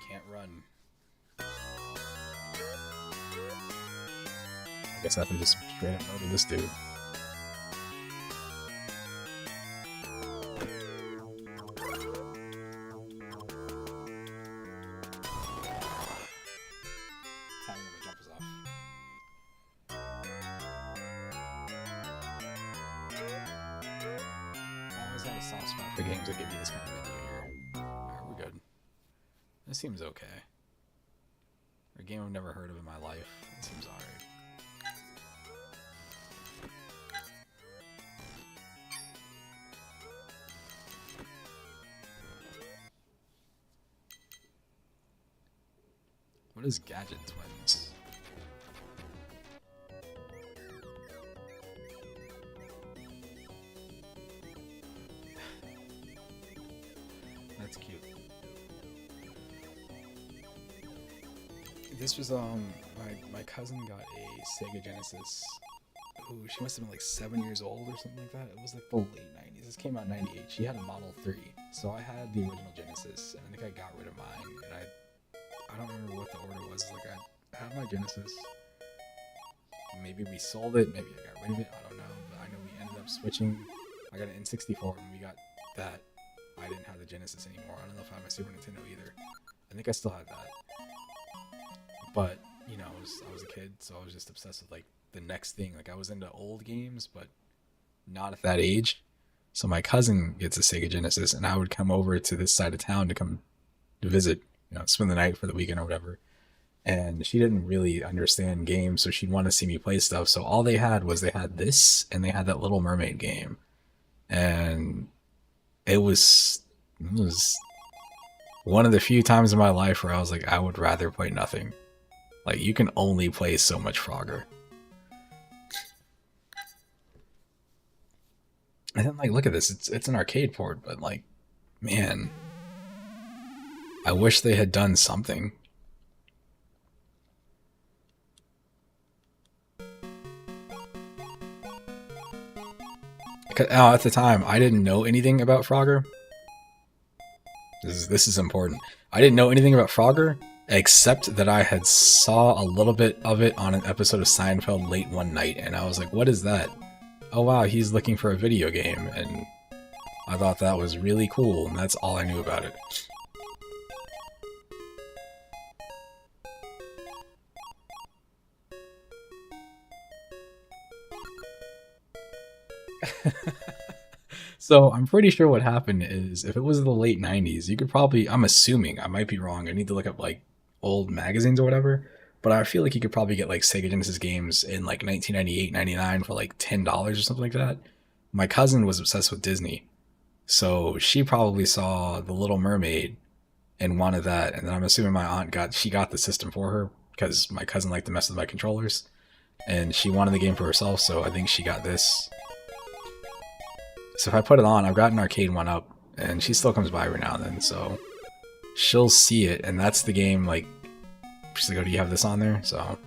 Can't run. I guess I have to just straight up murder this dude. Soft spot for games that give you this kind of menu here. Alright, we're good. This seems okay. For a game I've never heard of in my life, it seems alright. What is Gadget Twins? That's cute. This was my cousin got a Sega Genesis. Ooh, she must have been like 7 years old or something like that. It was like the late 90s. This came out in 98. She had a Model 3. So I had the original Genesis, and I think I got rid of mine. And I don't remember what the order was. Like, I had my Genesis. Maybe we sold it, maybe I got rid of it, I don't know. But I know we ended up switching. I got an N64 and we got that. I didn't have the Genesis anymore. I don't know if I have my Super Nintendo either. I think I still have that. But, you know, I was a kid, so I was just obsessed with, like, the next thing. Like, I was into old games, but not at that age. So my cousin gets a Sega Genesis, and I would come over to this side of town to come to visit, you know, spend the night for the weekend or whatever. And she didn't really understand games, so she'd want to see me play stuff. So all they had was they had this, and they had that Little Mermaid game. And it was one of the few times in my life where I was like, I would rather play nothing. Like, you can only play so much Frogger. And then, like, look at this. It's an arcade port, but, like, man, I wish they had done something. At the time, I didn't know anything about Frogger. This is important. I didn't know anything about Frogger, except that I had saw a little bit of it on an episode of Seinfeld late one night, and I was like, what is that? Oh wow, he's looking for a video game, and I thought that was really cool, and that's all I knew about it. So I'm pretty sure what happened is if it was the late 90s, you could probably, I'm assuming, I might be wrong, I need to look up like old magazines or whatever, but I feel like you could probably get like Sega Genesis games in like 1998, 99 for like $10 or something like that. My cousin was obsessed with Disney, so she probably saw The Little Mermaid and wanted that, and then I'm assuming my aunt got the system for her because my cousin liked to mess with my controllers, and she wanted the game for herself, so I think she got this. So if I put it on, I've got an arcade one up, and she still comes by every now and then, so she'll see it, and that's the game, like, she's like, oh, do you have this on there? So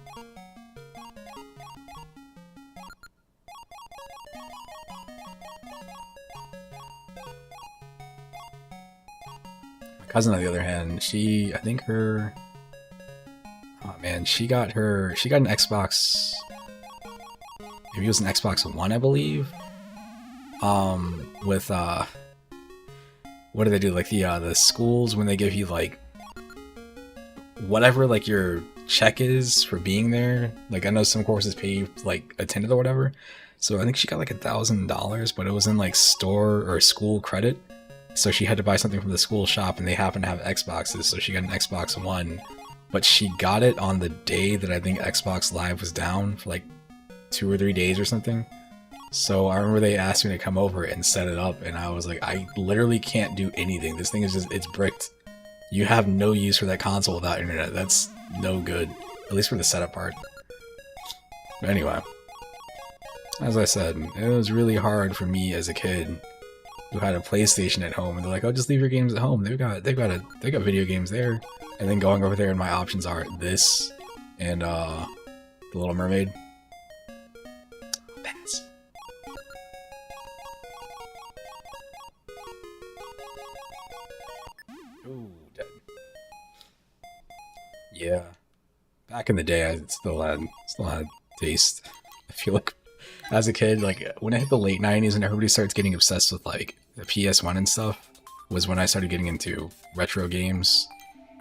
my cousin, on the other hand, I think her, oh man, she got an Xbox, maybe it was an Xbox One, I believe, with, what do they do, like the schools, when they give you, like, whatever, like, your check is for being there, like, I know some courses pay you, like, attended or whatever, so I think she got, like, $1,000, but it was in, like, store or school credit, so she had to buy something from the school shop, and they happened to have Xboxes, so she got an Xbox One, but she got it on the day that I think Xbox Live was down for, like, 2 or 3 days or something. So I remember they asked me to come over and set it up, and I was like, I literally can't do anything. This thing is just, it's bricked. You have no use for that console without internet. That's no good. At least for the setup part. But anyway, as I said, it was really hard for me as a kid who had a PlayStation at home, and they're like, oh, just leave your games at home. They've got video games there. And then going over there and my options are this and The Little Mermaid. Pass. Ooh, dead. Yeah. Back in the day, I still had taste. I feel like as a kid, like when I hit the late 90s and everybody starts getting obsessed with like the PS1 and stuff, was when I started getting into retro games.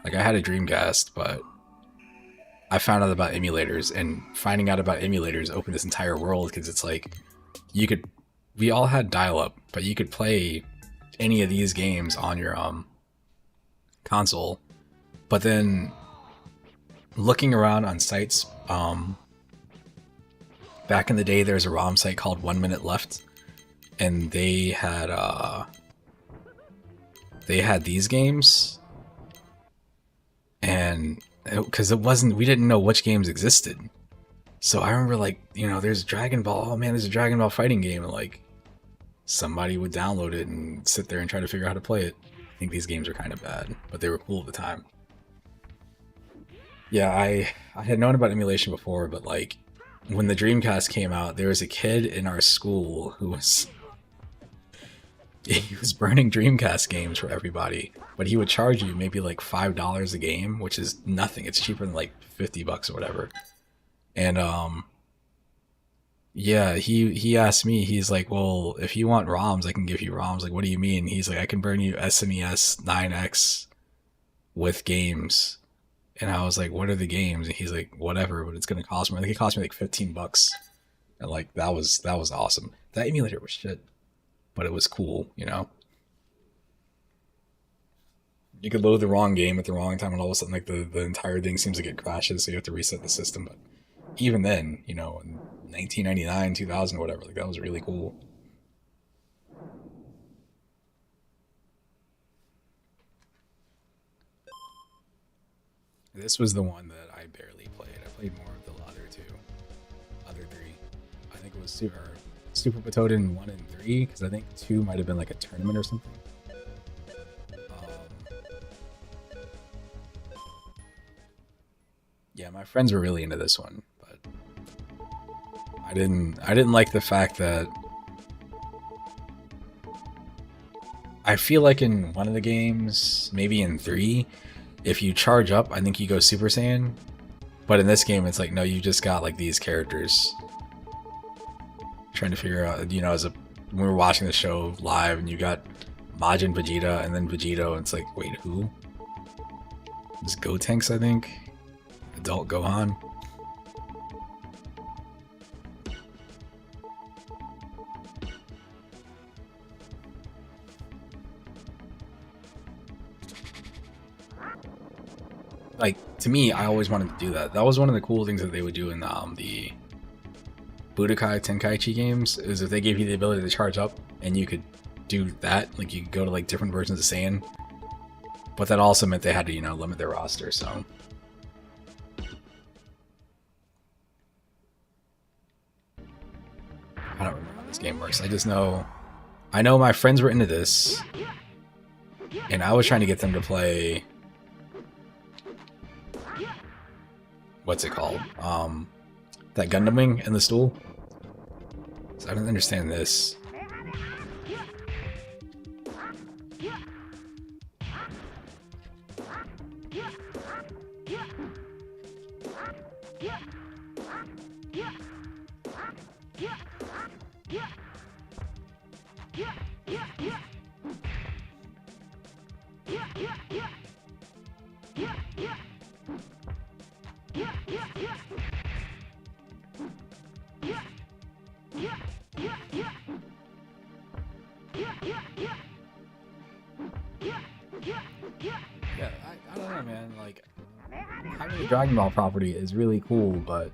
Like I had a Dreamcast, but I found out about emulators, and finding out about emulators opened this entire world, because it's like we all had dial-up, but you could play any of these games on your console. But then looking around on sites, back in the day, there's a ROM site called 1 Minute Left, and they had these games, and because we didn't know which games existed. So I remember, like, you know, there's Dragon Ball. Oh man, there's a Dragon Ball fighting game, and like somebody would download it and sit there and try to figure out how to play it. I think these games are kind of bad, but they were cool at the time. Yeah, I had known about emulation before, but like when the Dreamcast came out, there was a kid in our school who was burning Dreamcast games for everybody, but he would charge you maybe like $5 a game, which is nothing. It's cheaper than like $50 or whatever. And Yeah, he asked me. He's like, "Well, if you want ROMs, I can give you ROMs." Like, what do you mean? He's like, "I can burn you SNES 9X with games." And I was like, "What are the games?" And he's like, "Whatever, but it's gonna cost me." Like, it cost me like $15, and like that was awesome. That emulator was shit, but it was cool. You know, you could load the wrong game at the wrong time, and all of a sudden, like the entire thing seems like it crashes, so you have to reset the system. But even then, you know, in 1999, 2000, whatever, like that was really cool. This was the one that I barely played. I played more of the other three. I think it was Super Potoden 1 and 3, because I think 2 might have been like a tournament or something. Um, yeah, my friends were really into this one, but I didn't like the fact that I feel like in one of the games, maybe in 3, if you charge up, I think you go Super Saiyan. But in this game, it's like, no, you just got like these characters. Trying to figure out, you know, when we were watching the show live, and you got Majin Vegeta and then Vegito, and it's like, wait, who? It's Gotenks, I think. Adult Gohan. Like, to me, I always wanted to do that. That was one of the cool things that they would do in the Budokai Tenkaichi games, is if they gave you the ability to charge up and you could do that, like you could go to like different versions of Saiyan. But that also meant they had to, you know, limit their roster, so. I don't remember how this game works. I know my friends were into this, and I was trying to get them to play, what's it called? That Gundam Wing in the stool. So I don't understand this. Yeah, I don't know, man. Like, having a Dragon Ball property is really cool, but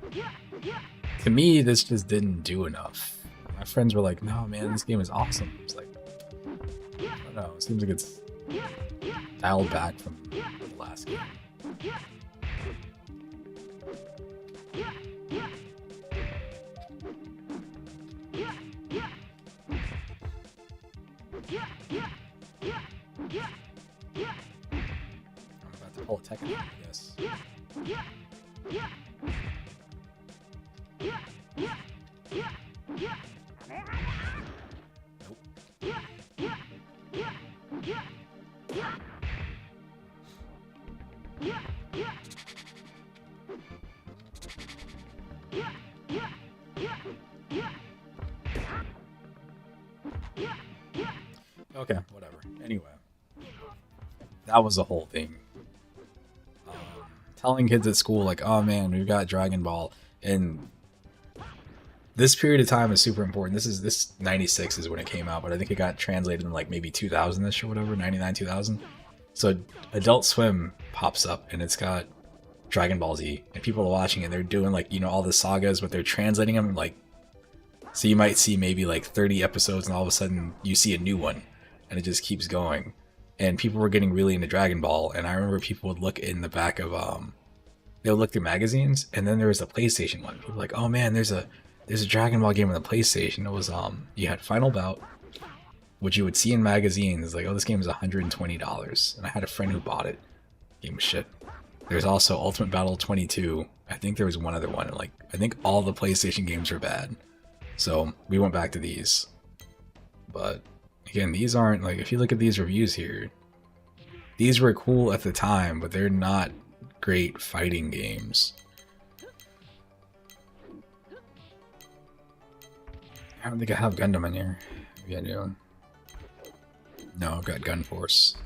to me, this just didn't do enough. My friends were like, "No, man, this game is awesome." It's like, I don't know. It seems like it's dialed back from the last game. I'm about to pull a Tekken, I guess. Okay, whatever. Anyway, that was the whole thing. Um, Telling kids at school, like, "Oh man, we've got Dragon Ball," and this period of time is super important. This 96 is when it came out, but I think it got translated in like maybe 2000ish or whatever, 99, 2000. So Adult Swim pops up, and it's got Dragon Ball Z, and people are watching it. They're doing like, you know, all the sagas, but they're translating them like, so you might see maybe like 30 episodes, and all of a sudden you see a new one, and it just keeps going. And people were getting really into Dragon Ball, and I remember people would look in the back of they would look through magazines, and then there was a PlayStation one. People were like, "Oh man, there's a Dragon Ball game on the PlayStation." It was you had Final Bout, which you would see in magazines, like, "Oh, this game is $120," and I had a friend who bought it. Game was shit. There's also Ultimate Battle 22. I think there was one other one. Like, I think all the PlayStation games are bad, so we went back to these. But again, these aren't, like, if you look at these reviews here, these were cool at the time, but they're not great fighting games. I don't think I have Gundam in here. Maybe I do. No, I've got Gun Force.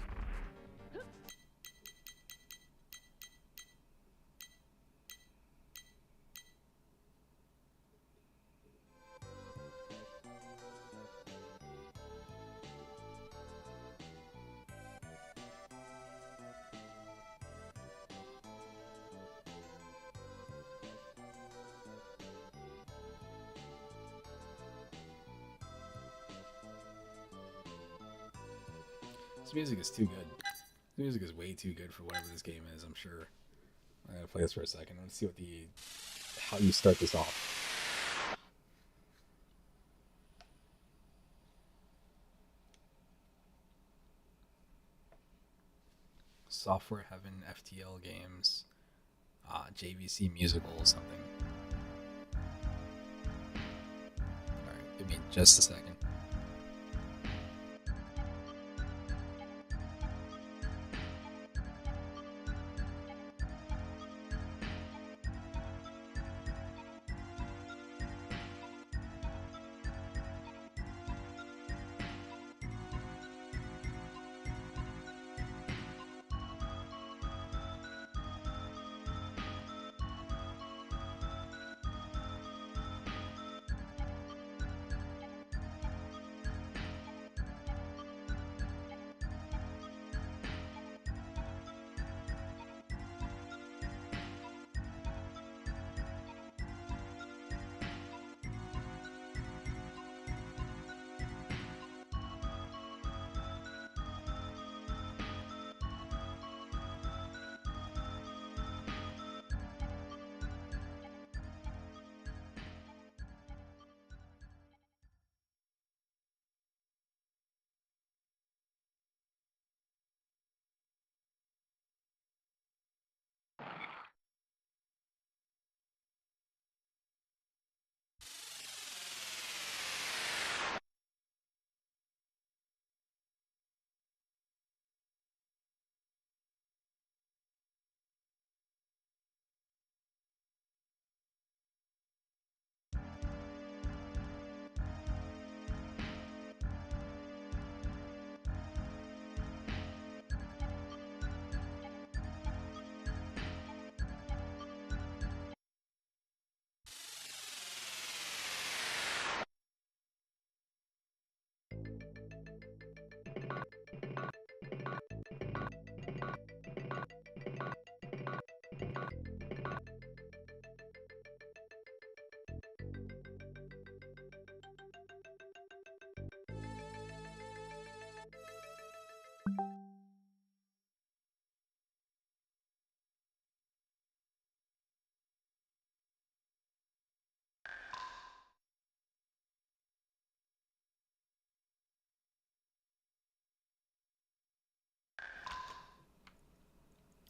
This music is too good. The music is way too good for whatever this game is, I'm sure. I gotta play this for a second. Let's see how you start this off. Software Heaven FTL Games, JVC Musical or something. Alright, give me just a second.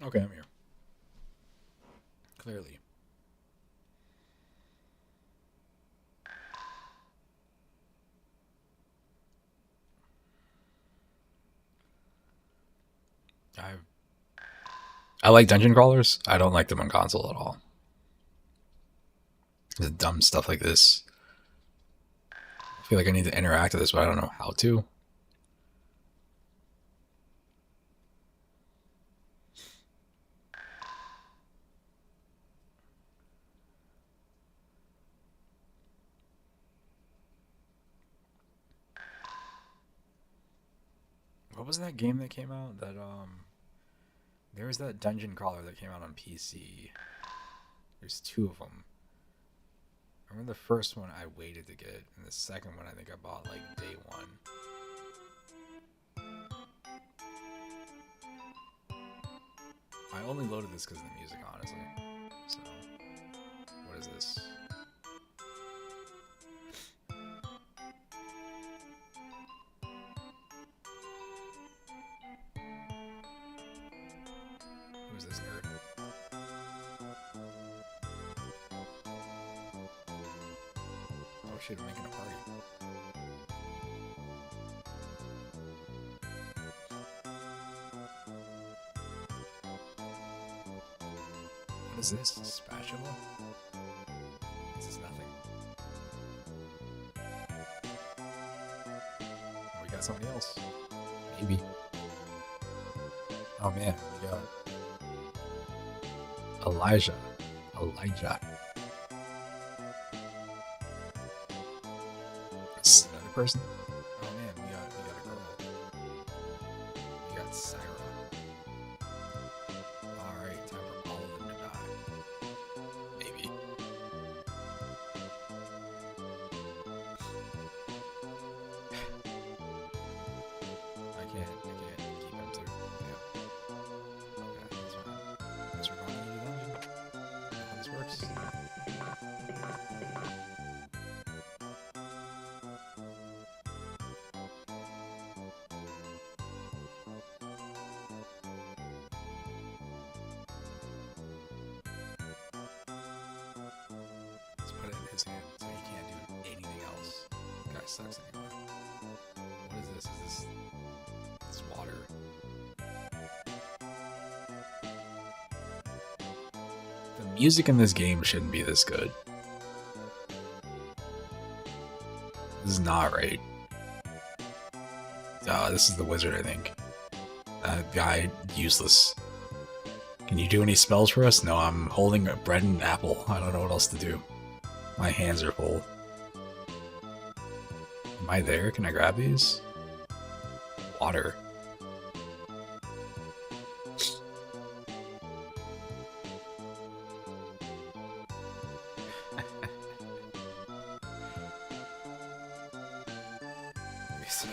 Okay, I'm here. Clearly. I like dungeon crawlers. I don't like them on console at all. The dumb stuff like this. I feel like I need to interact with this, but I don't know how to. What was that game that came out? There was that dungeon crawler that came out on PC. There's two of them. I remember the first one I waited to get, and the second one I think I bought like day one. I only loaded this because of the music, honestly. So, what is this? Who's this nerd? Oh shit, we're making a party. What is this? Spatula? This is nothing. got somebody else. Maybe. Oh man, we got Elijah. Elijah. Is this another person? Oh man, we got a girl. We got Sarah. Alright, time for all of them to die. Maybe. I can't keep him too. Yeah. Okay, that's fine. Guess we're going into the dungeon. How this works. Let's put it in his hand so he can't do anything else. Guy sucks anyway. What is this? Is this water? The music in this game shouldn't be this good. This is not right. This is the wizard, I think. That guy, useless. Can you do any spells for us? No, I'm holding a bread and apple. I don't know what else to do. My hands are full. Am I there? Can I grab these? Water.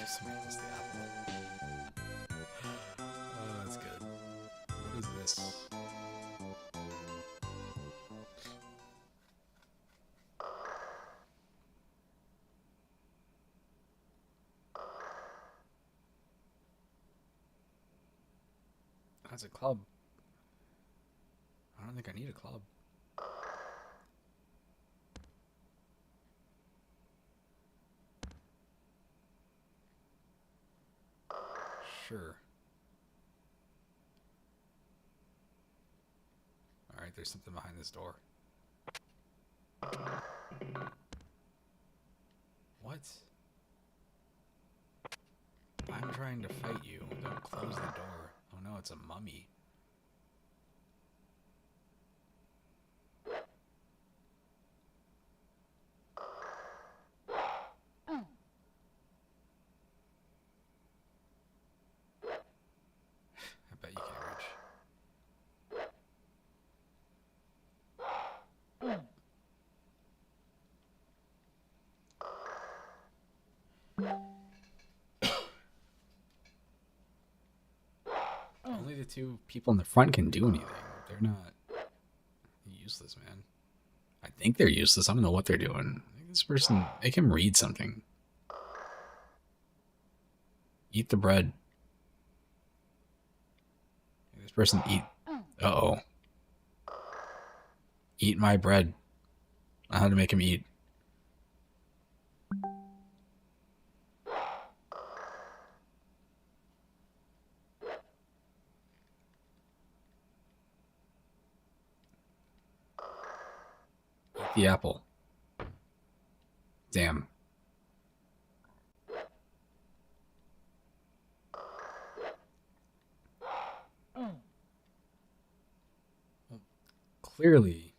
Somebody has the apple. Oh, that's good. What is this? That's a club. I don't think I need a club. Sure. Alright, there's something behind this door. What? I'm trying to fight you. Don't close the door. Oh no, it's a mummy. I bet you can't reach. Only the two people in the front can do anything. They're not useless, man. I think they're useless. I don't know what they're doing. I think this person, make him read something. Eat the bread. This person eat. Uh-oh. Eat my bread. I had to make him eat. Eat the apple. Damn. Well, clearly.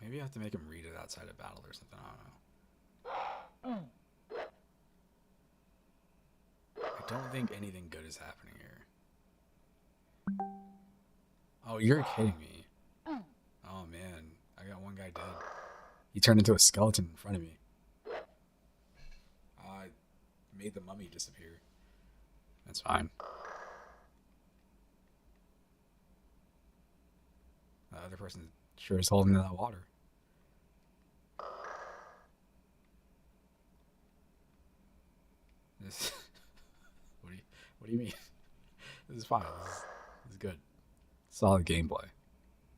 Maybe I have to make him read it outside of battle or something. I don't know. I don't think anything good is happening here. Oh, you're kidding me. Oh man, I got one guy dead. He turned into a skeleton in front of me. I made the mummy disappear. That's fine. The other person sure is holding that water. This. What do you mean? This is fine. This is good. Solid gameplay.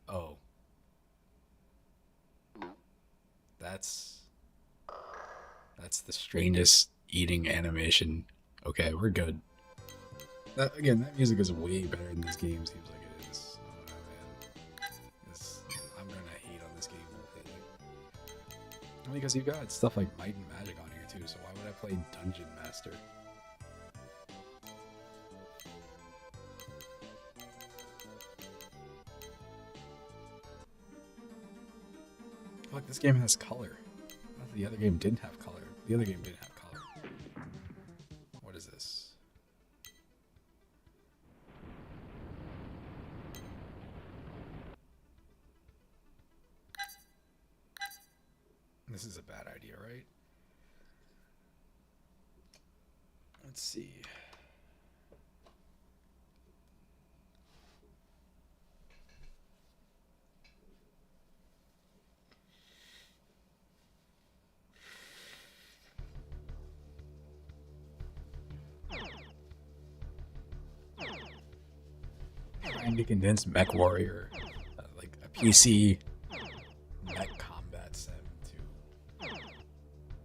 Oh. That's the strangest eating animation. Okay, we're good. That music is way better than this game seems like it is. I don't know, man. I'm gonna hate on this game completely. Only because you've got stuff like Might and Magic on here too, so why would I play Dungeon Master? Look, this game has color. The other game didn't have color. The other game didn't have color. What is this? This is a bad idea, right? Let's see. Trying to condense Mech Warrior, like a PC mech combat sim, to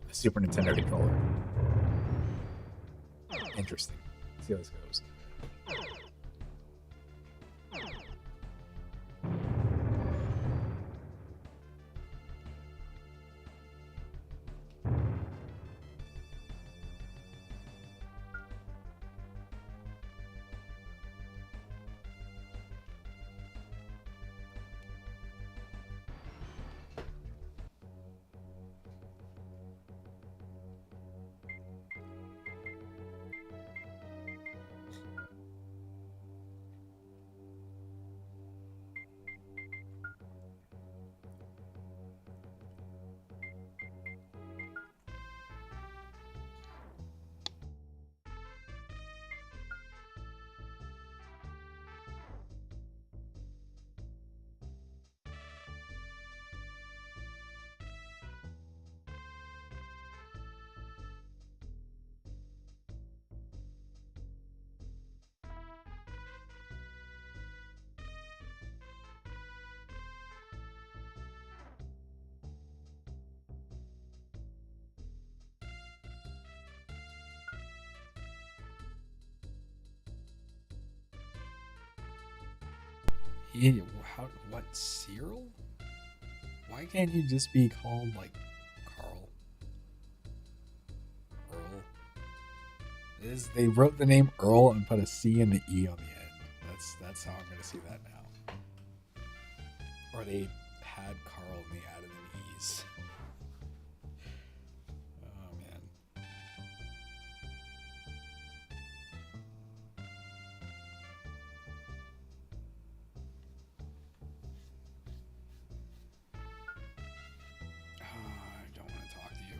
a Super Nintendo controller. Interesting. See how this goes. Yeah, what, Cyril? Why can't you just be called, like, Carl? Earl? They wrote the name Earl and put a C and an E on the end. That's how I'm gonna see that now. Or they had Carl and they added an E's. Oh, man. I don't want to talk to you.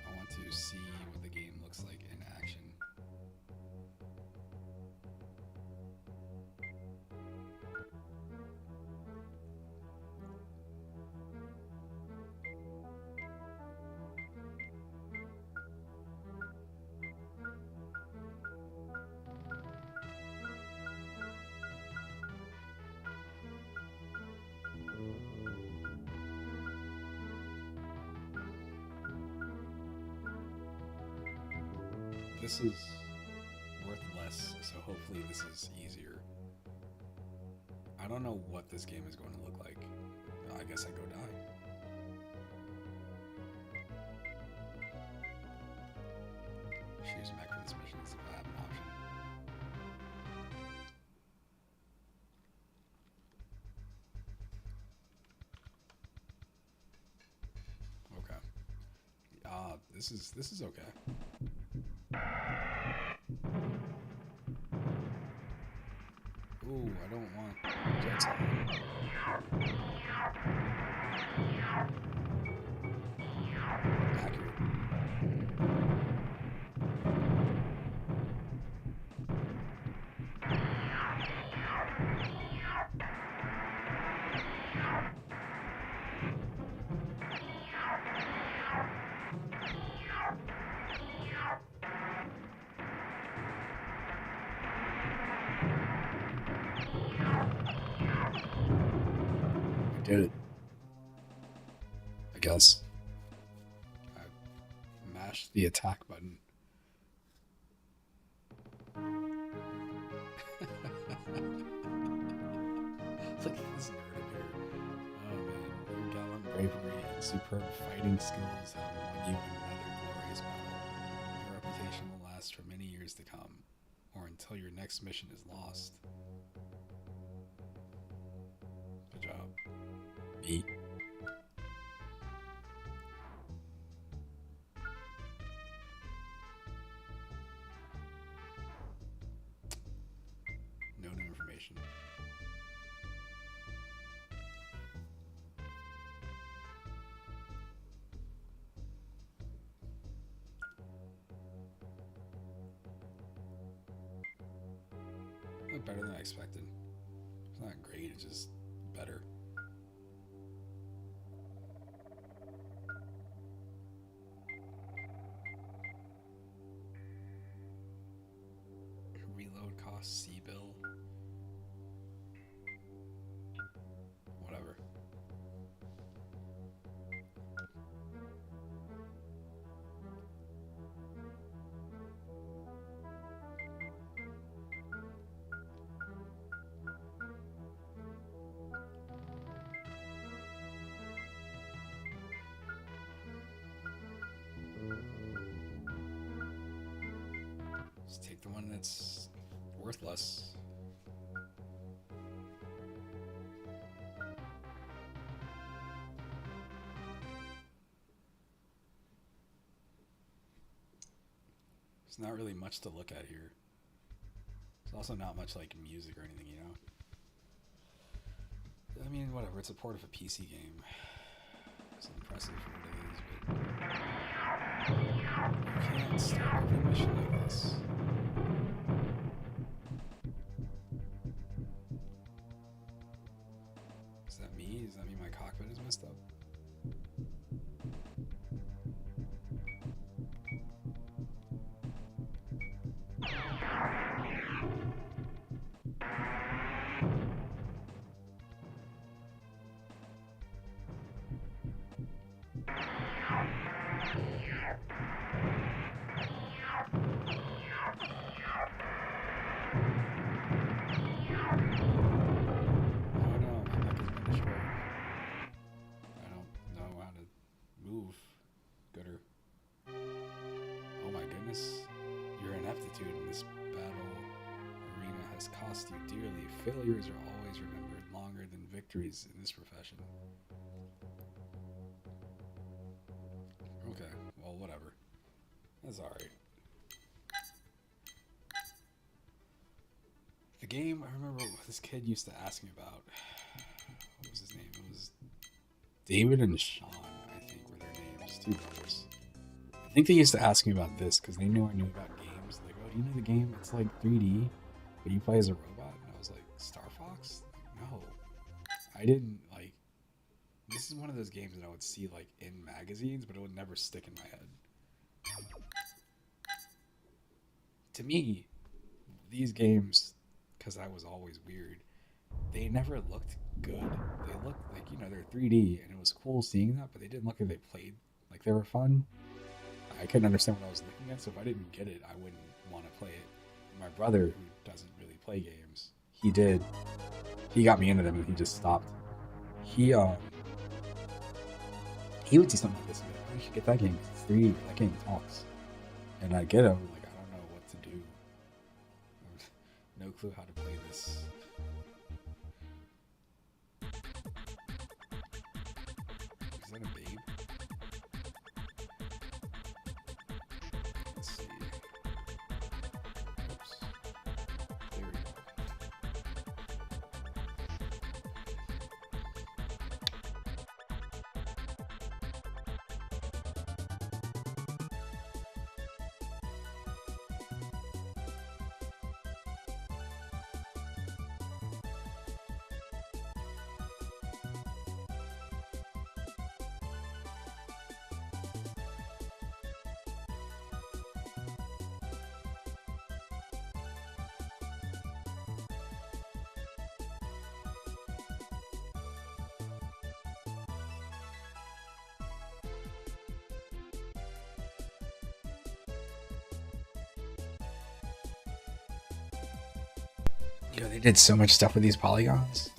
I want to see what the game looks like in action. This is worth less, so hopefully this is easier. I don't know what this game is going to look like. I guess I go die. Choose mech for this mission if I have an option. Okay. This is okay. Ooh, I don't want jets on. Accurate. Did it. I guess. I mashed the attack button. Look at this nerd up here. Oh man, your gallant bravery and superb fighting skills have won you in another glorious battle. Your reputation will last for many years to come, or until your next mission is lost. Good job. Me. No new information. Better than I expected. It's not great, it's just better. Reload cost C bill. Whatever. Just take the one that's worthless. There's not really much to look at here. There's also not much like music or anything, you know? I mean, whatever, it's a port of a PC game. It's impressive for what it is, but you can't start every mission like this. Is that me? Does that mean my cockpit is messed up? Cost you dearly. Failures are always remembered longer than victories in this profession. Okay, well, whatever. That's alright. The game, I remember this kid used to ask me about. What was his name? It was David and Sean, I think, were their names. Two brothers. I think they used to ask me about this because they knew I knew about games. Like, oh, do you know the game? It's like 3D. But you play as a robot? And I was like, Star Fox? Like, no. I didn't, like... This is one of those games that I would see, like, in magazines, but it would never stick in my head. To me, these games, because I was always weird, they never looked good. They looked like, you know, they're 3D, and it was cool seeing that, but they didn't look like they played, like they were fun. I couldn't understand what I was looking at, so if I didn't get it, I wouldn't want to play it. My brother, who doesn't really play games, he did. He got me into them, and he just stopped. He would see something like this and be like, oh, you should get that game. It's 3D. That game talks. And I get him, like, I don't know what to do. I have no clue how to play this. Is that a babe? Let's see. Oops. There we go. Yo, they did so much stuff with these polygons.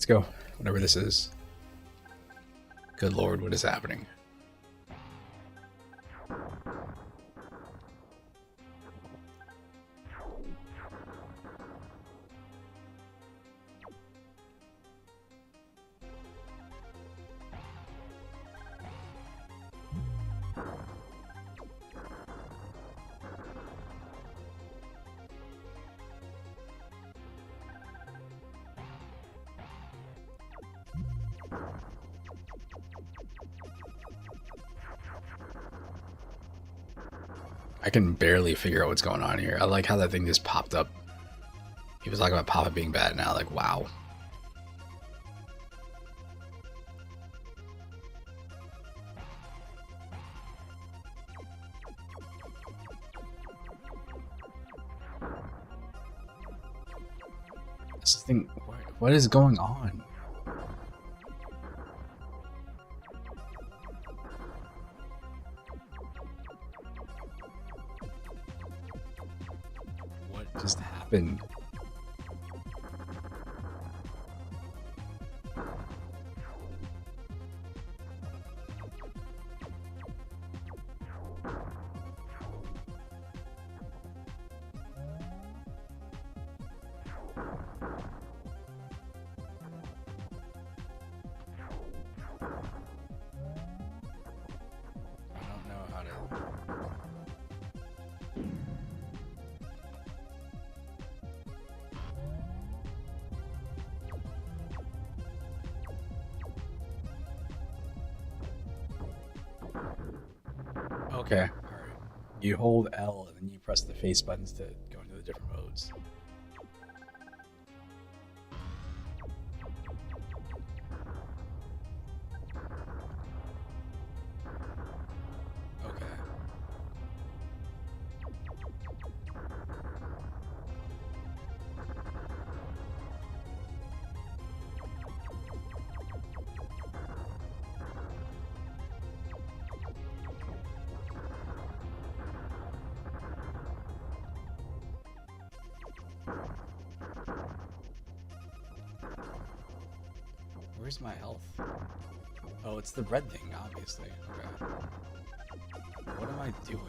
let's go. Whatever this is. Good lord, what is happening? I can barely figure out what's going on here. I like how that thing just popped up. He was talking about Papa being bad now. Like, wow. This thing, what is going on? What just happened? I don't know how to. Okay. Alright. You hold L and then you press the face buttons to go into the different modes. Okay. Where's my health? Oh, it's the red thing, obviously. Okay. What am I doing?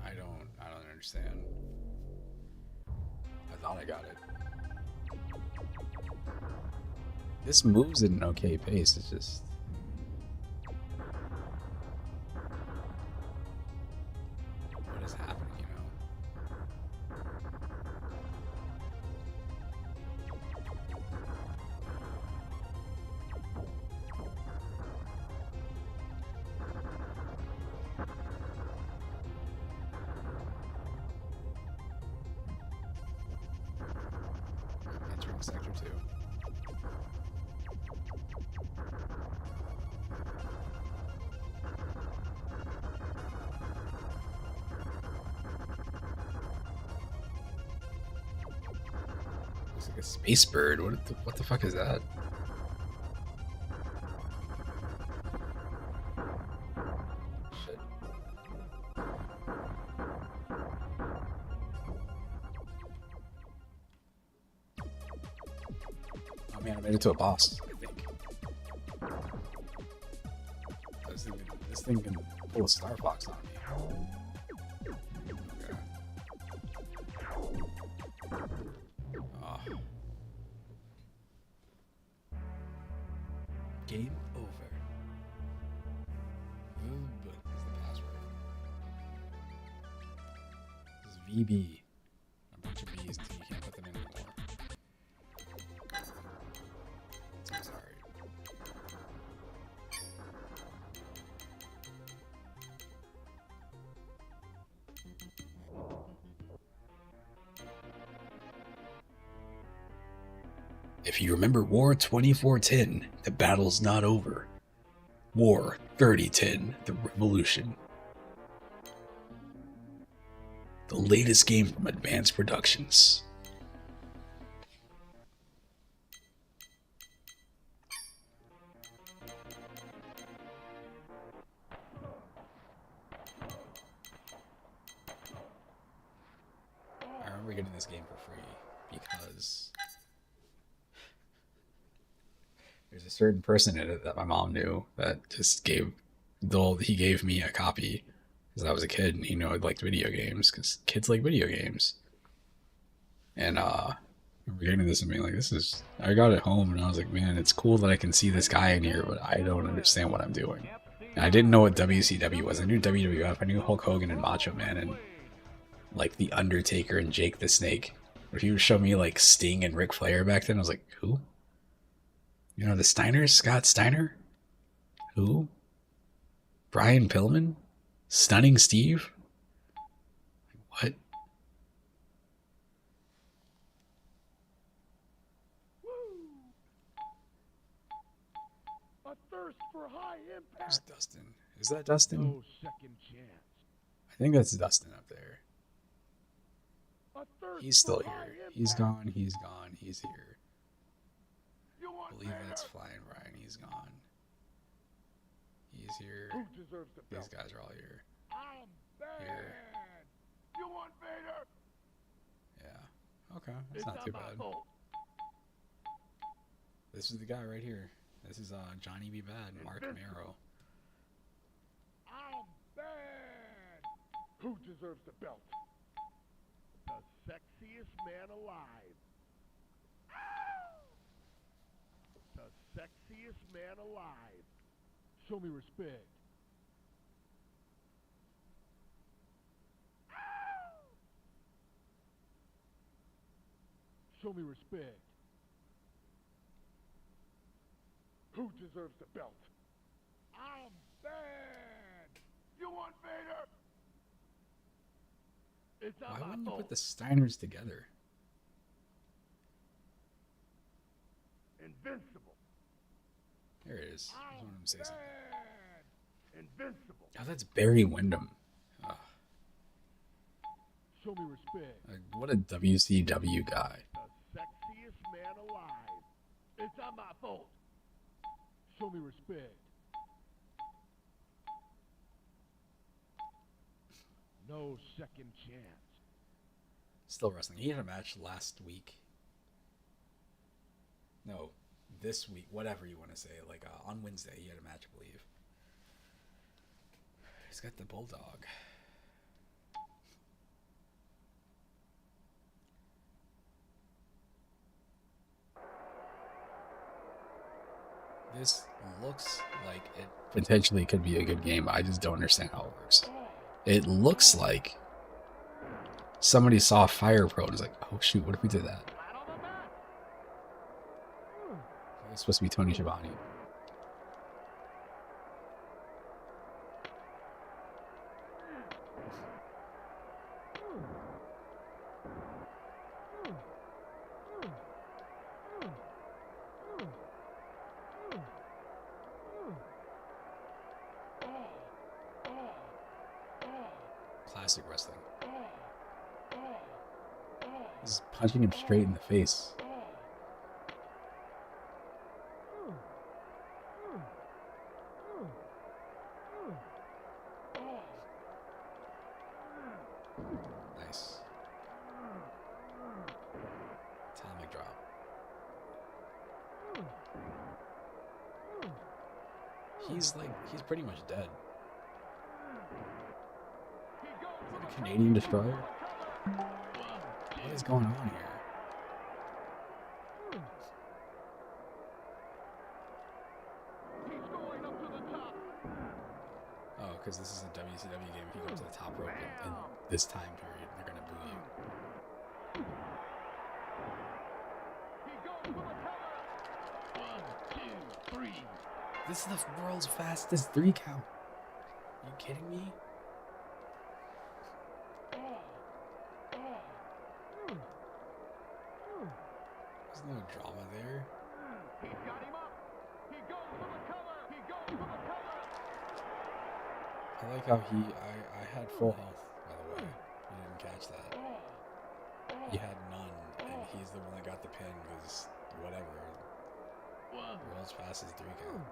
I don't understand. I thought I got it. This moves at an okay pace, it's just... What is happening, you know? I'm entering Sector 2. Looks like a space bird. What the fuck is that? Shit. Oh man, I made it to a boss, I think. This thing can pull a Star Fox on me. Okay. Oh. Game over. Voob is the password. This is VB. A bunch of B's until you can't put them in anymore. I'm sorry. If you remember War 2410, the battle's not over. War 3010, the revolution. The latest game from Advanced Productions. getting this game for free because there's a certain person in it that my mom knew that just he gave me a copy because I was a kid and he knew I liked video games because kids like video games. And we're getting this and being like, I got it home and I was like, man, it's cool that I can see this guy in here, but I don't understand what I'm doing. And I didn't know what WCW was. I knew WWF, I knew Hulk Hogan and Macho Man and like The Undertaker and Jake the Snake. If you show me like Sting and Ric Flair back then, I was like, who? You know, the Steiners? Scott Steiner? Who? Brian Pillman? Stunning Steve? What? A thirst for high Who's impact. Dustin? Is that Dustin? No second chance. I think that's Dustin up there. A thirst He's still for high here. impact. He's gone. He's gone. He's here. You I want believe Vader? that's Flying Brian. He's gone. He's here. Who deserves the These belt? guys are all here. I'm bad. Here. You want Vader? Yeah. Okay. That's It's not too my bad. fault. This is the guy right here. This is Johnny B. Bad, Mark Invincible. Marrow. I'm bad. Who deserves the belt? The sexiest man alive. The sexiest man alive. Show me respect. Show me respect. Who deserves the belt? I'm bad. You want Vader? It's not Why my wouldn't you fault. put the Steiners together? Invincible. There it is. I just wanted him to say something. Bad. Invincible. Oh, that's Barry Windham. Ugh, Show me respect. like, what a WCW guy. The sexiest man alive. It's not my fault. Show me respect. No second chance. Still wrestling. He had a match last week. No, this week. Whatever you want to say. Like on Wednesday, he had a match, I believe. He's got the Bulldog. This looks like it potentially could be a good game. I just don't understand how it works. It looks like somebody saw Fire Pro and was like, oh shoot, what if we did that? It's supposed to be Tony Schiavone. Classic wrestling. He's punching him straight in the face. Nice. Atomic drop. He's pretty much dead. Is that a Canadian Destroyer? What is going on here? Oh, because this is a WCW game. If you go to the top rope in this time period, they're going to boo you. This is the world's fastest 3 count. Are you kidding me? There's no drama there. I like how I had full health, by the way. You didn't catch that. He had none, and he's the one that got the pin because whatever. World's fastest 3 count.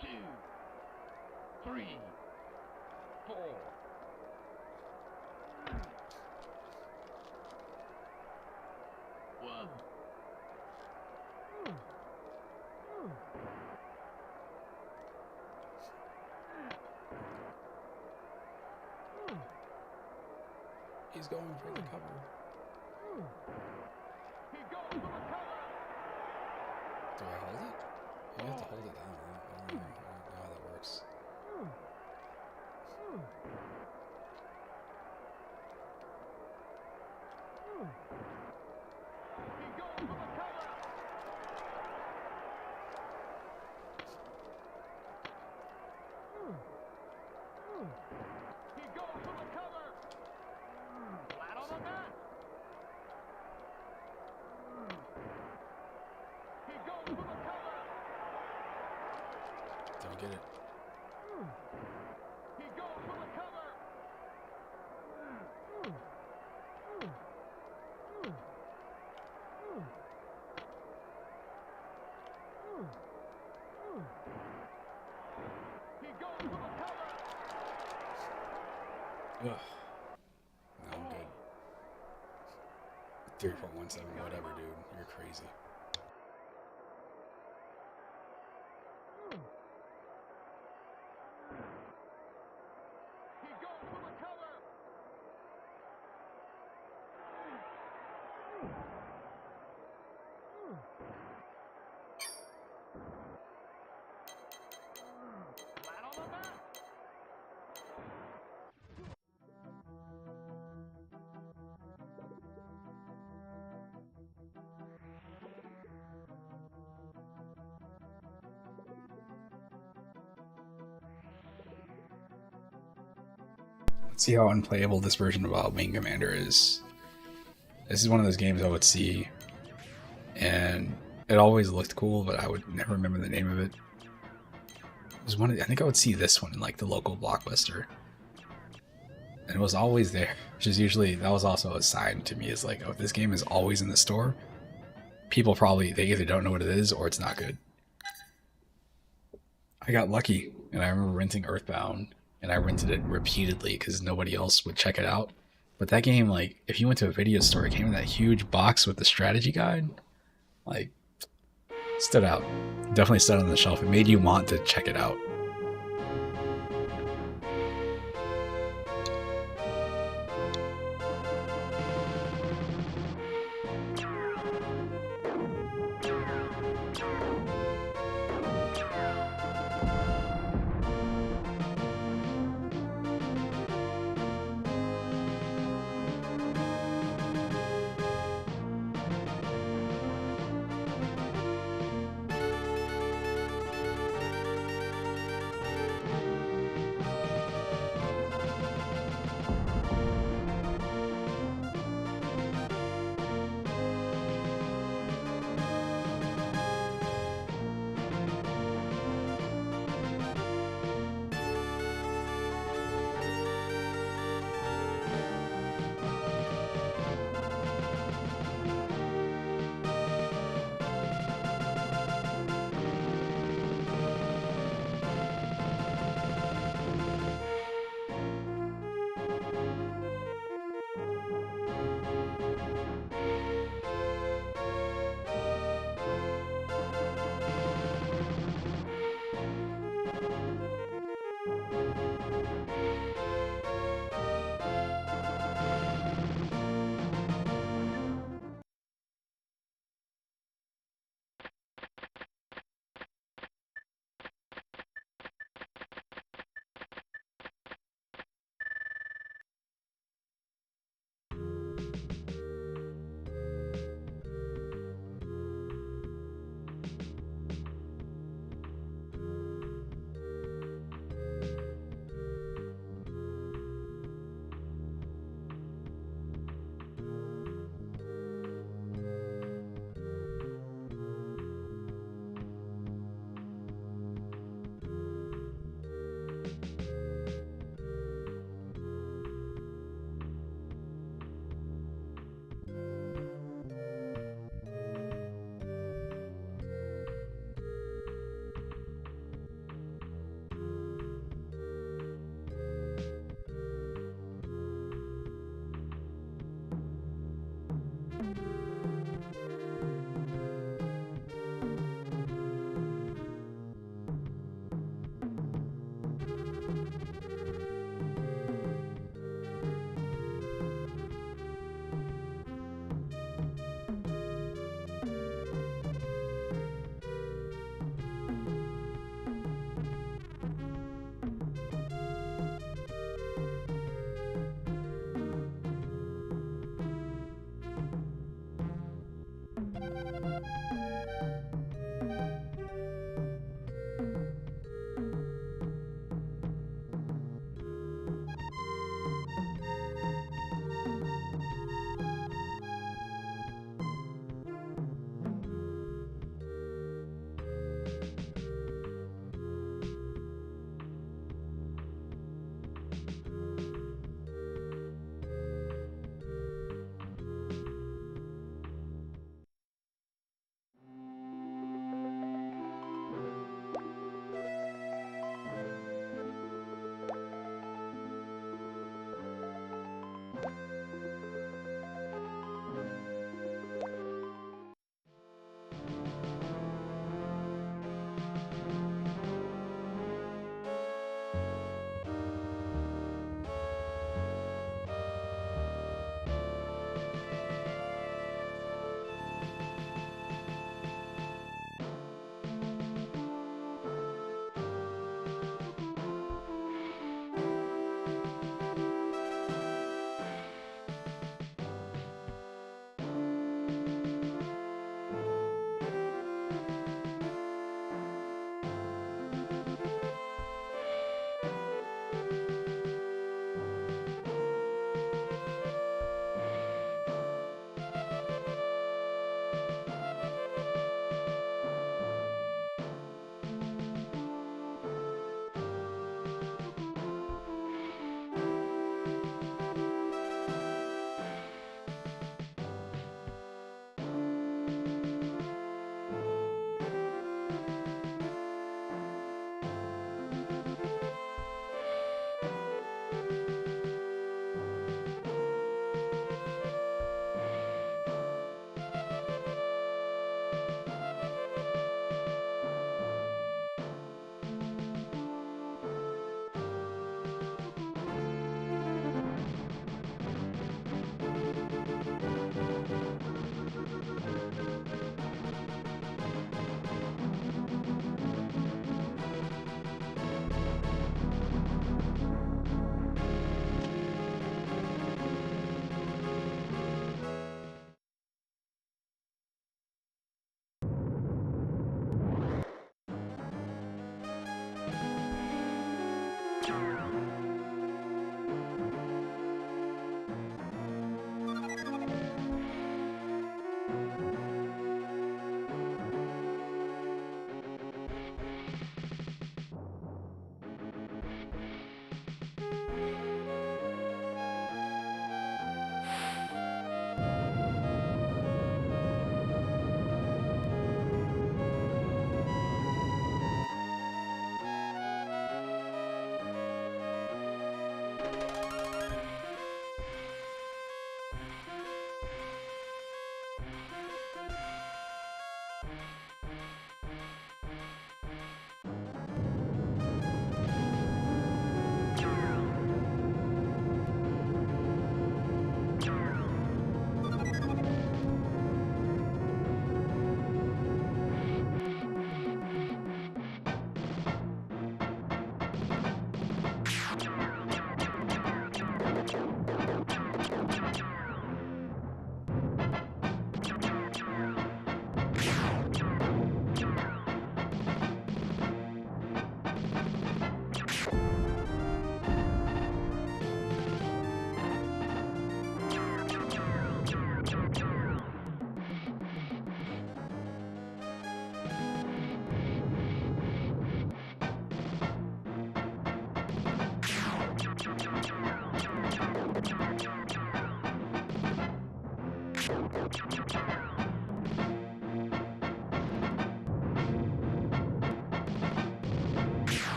2, 3, 4. One. He's going for the cover. He goes for the cover. Do I hold it? You have to hold it down. I don't know how that works. He goes for the cover. He goes for the cover. Flat on the mat. He goes for the cover. Don't get it. He goes for the cover. He goes for the cover. Ugh. No, I'm good. 3.17, whatever, dude. You're crazy. He goes for the cover. Flat on the mat. Let's see how unplayable this version of Wing Commander is. This is one of those games I would see, and it always looked cool, but I would never remember the name of it. It was one of I think I would see this one in like the local Blockbuster, and it was always there. Which is usually that was also a sign to me, is like, oh, if this game is always in the store, people probably they either don't know what it is or it's not good. I got lucky, and I remember renting Earthbound, and I rented it repeatedly because nobody else would check it out. But that game, like, if you went to a video store, it came in that huge box with the strategy guide. Like, stood out. Definitely stood on the shelf. It made you want to check it out.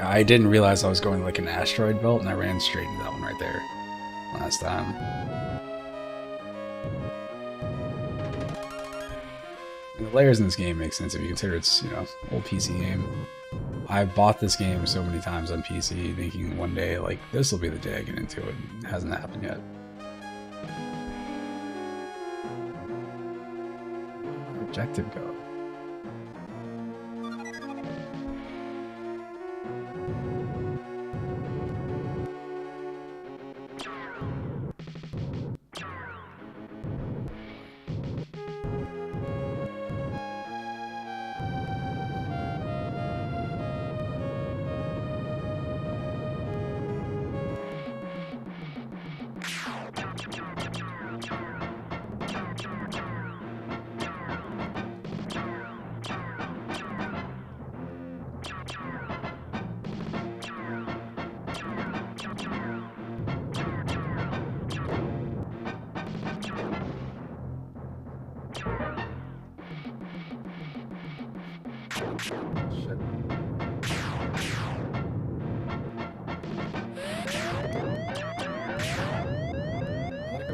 Yeah, I didn't realize I was going like an asteroid belt, and I ran straight into that one right there last time. And the layers in this game make sense if you consider it's, you know, old PC game. I bought this game so many times on PC, thinking one day, like, this will be the day I get into it. It hasn't happened yet. Objective go.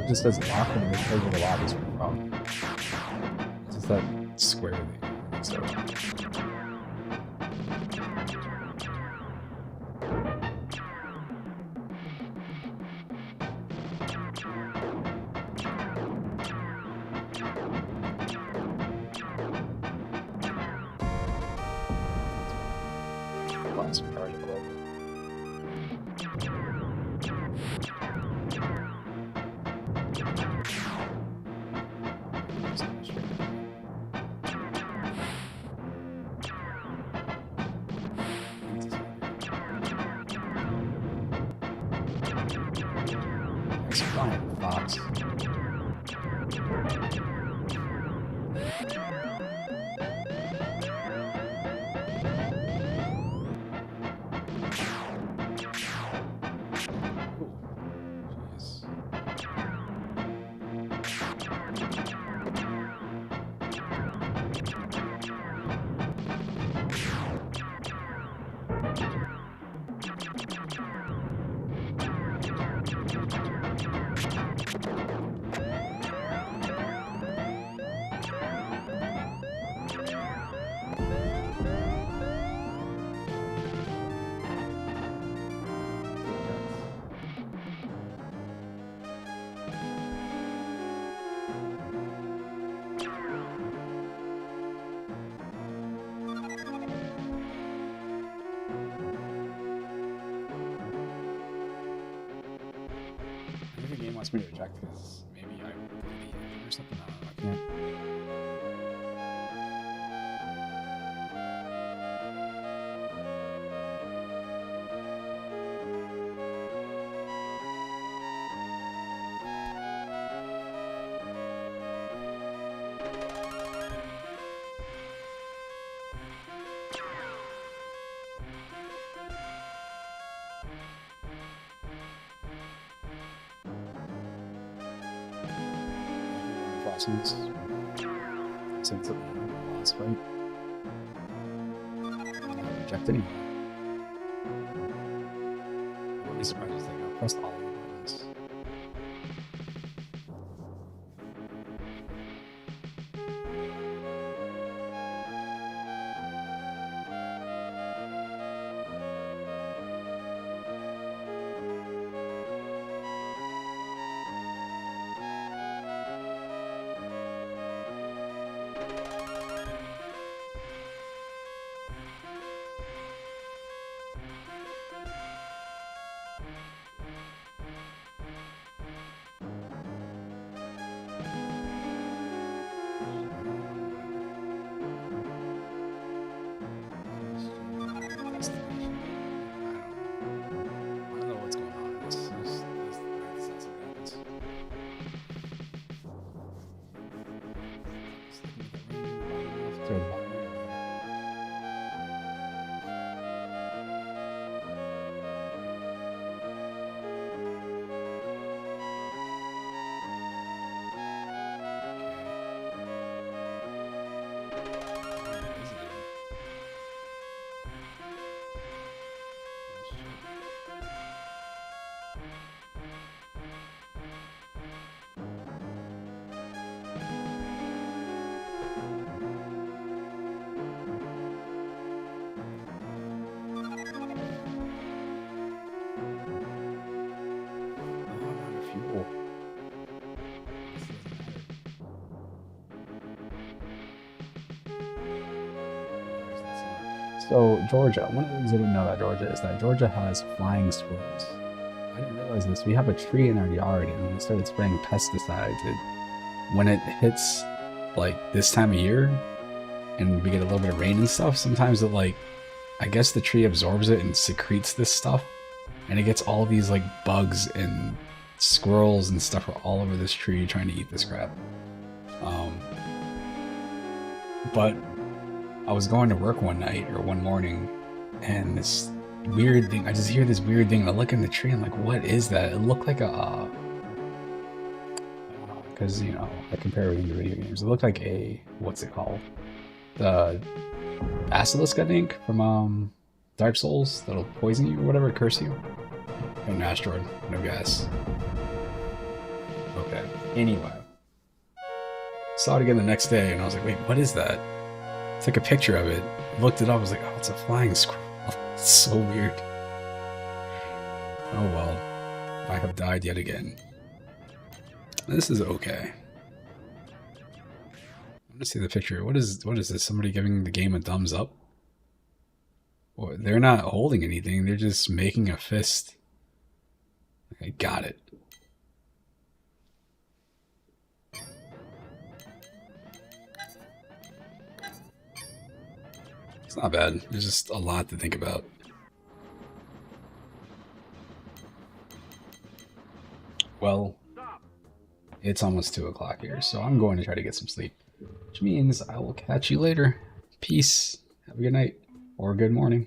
It just says lock and it tells you the lobby's from. It's just that square thing. So. Last card of the book. It's flying fox. Maybe the game wants me to reject because maybe I really hit it or something. I don't know. I can't. Since the last fight. I reject anymore. I'm really surprised I think I pressed all of the buttons. I don't know what's going on in this. So Georgia, one of the things I didn't know about Georgia is that Georgia has flying squirrels. I didn't realize this. We have a tree in our yard, and we started spraying pesticides. When it hits like this time of year, and we get a little bit of rain and stuff, sometimes it I guess the tree absorbs it and secretes this stuff, and it gets all these bugs and squirrels and stuff are all over this tree trying to eat this crap. But I was going to work one night or one morning, and this weird thing, I just hear this weird thing, and I look in the tree, I'm like, what is that? It looked like a, because, I compare everything to video games. It looked like a, what's it called? The Basilisk, I think, from Dark Souls, that'll poison you or whatever, curse you. An asteroid, no gas. Okay. Anyway, saw it again the next day, and I was like, wait, what is that? Took a picture of it, looked it up, I was like, oh, it's a flying squirrel. It's so weird. Oh well, I have died yet again. This is okay. I'm gonna see the picture. What is this? Somebody giving the game a thumbs up? Well, they're not holding anything, they're just making a fist. I got it. It's not bad. There's just a lot to think about. Well, it's almost 2 o'clock here, so I'm going to try to get some sleep. Which means I will catch you later. Peace. Have a good night. Or good morning.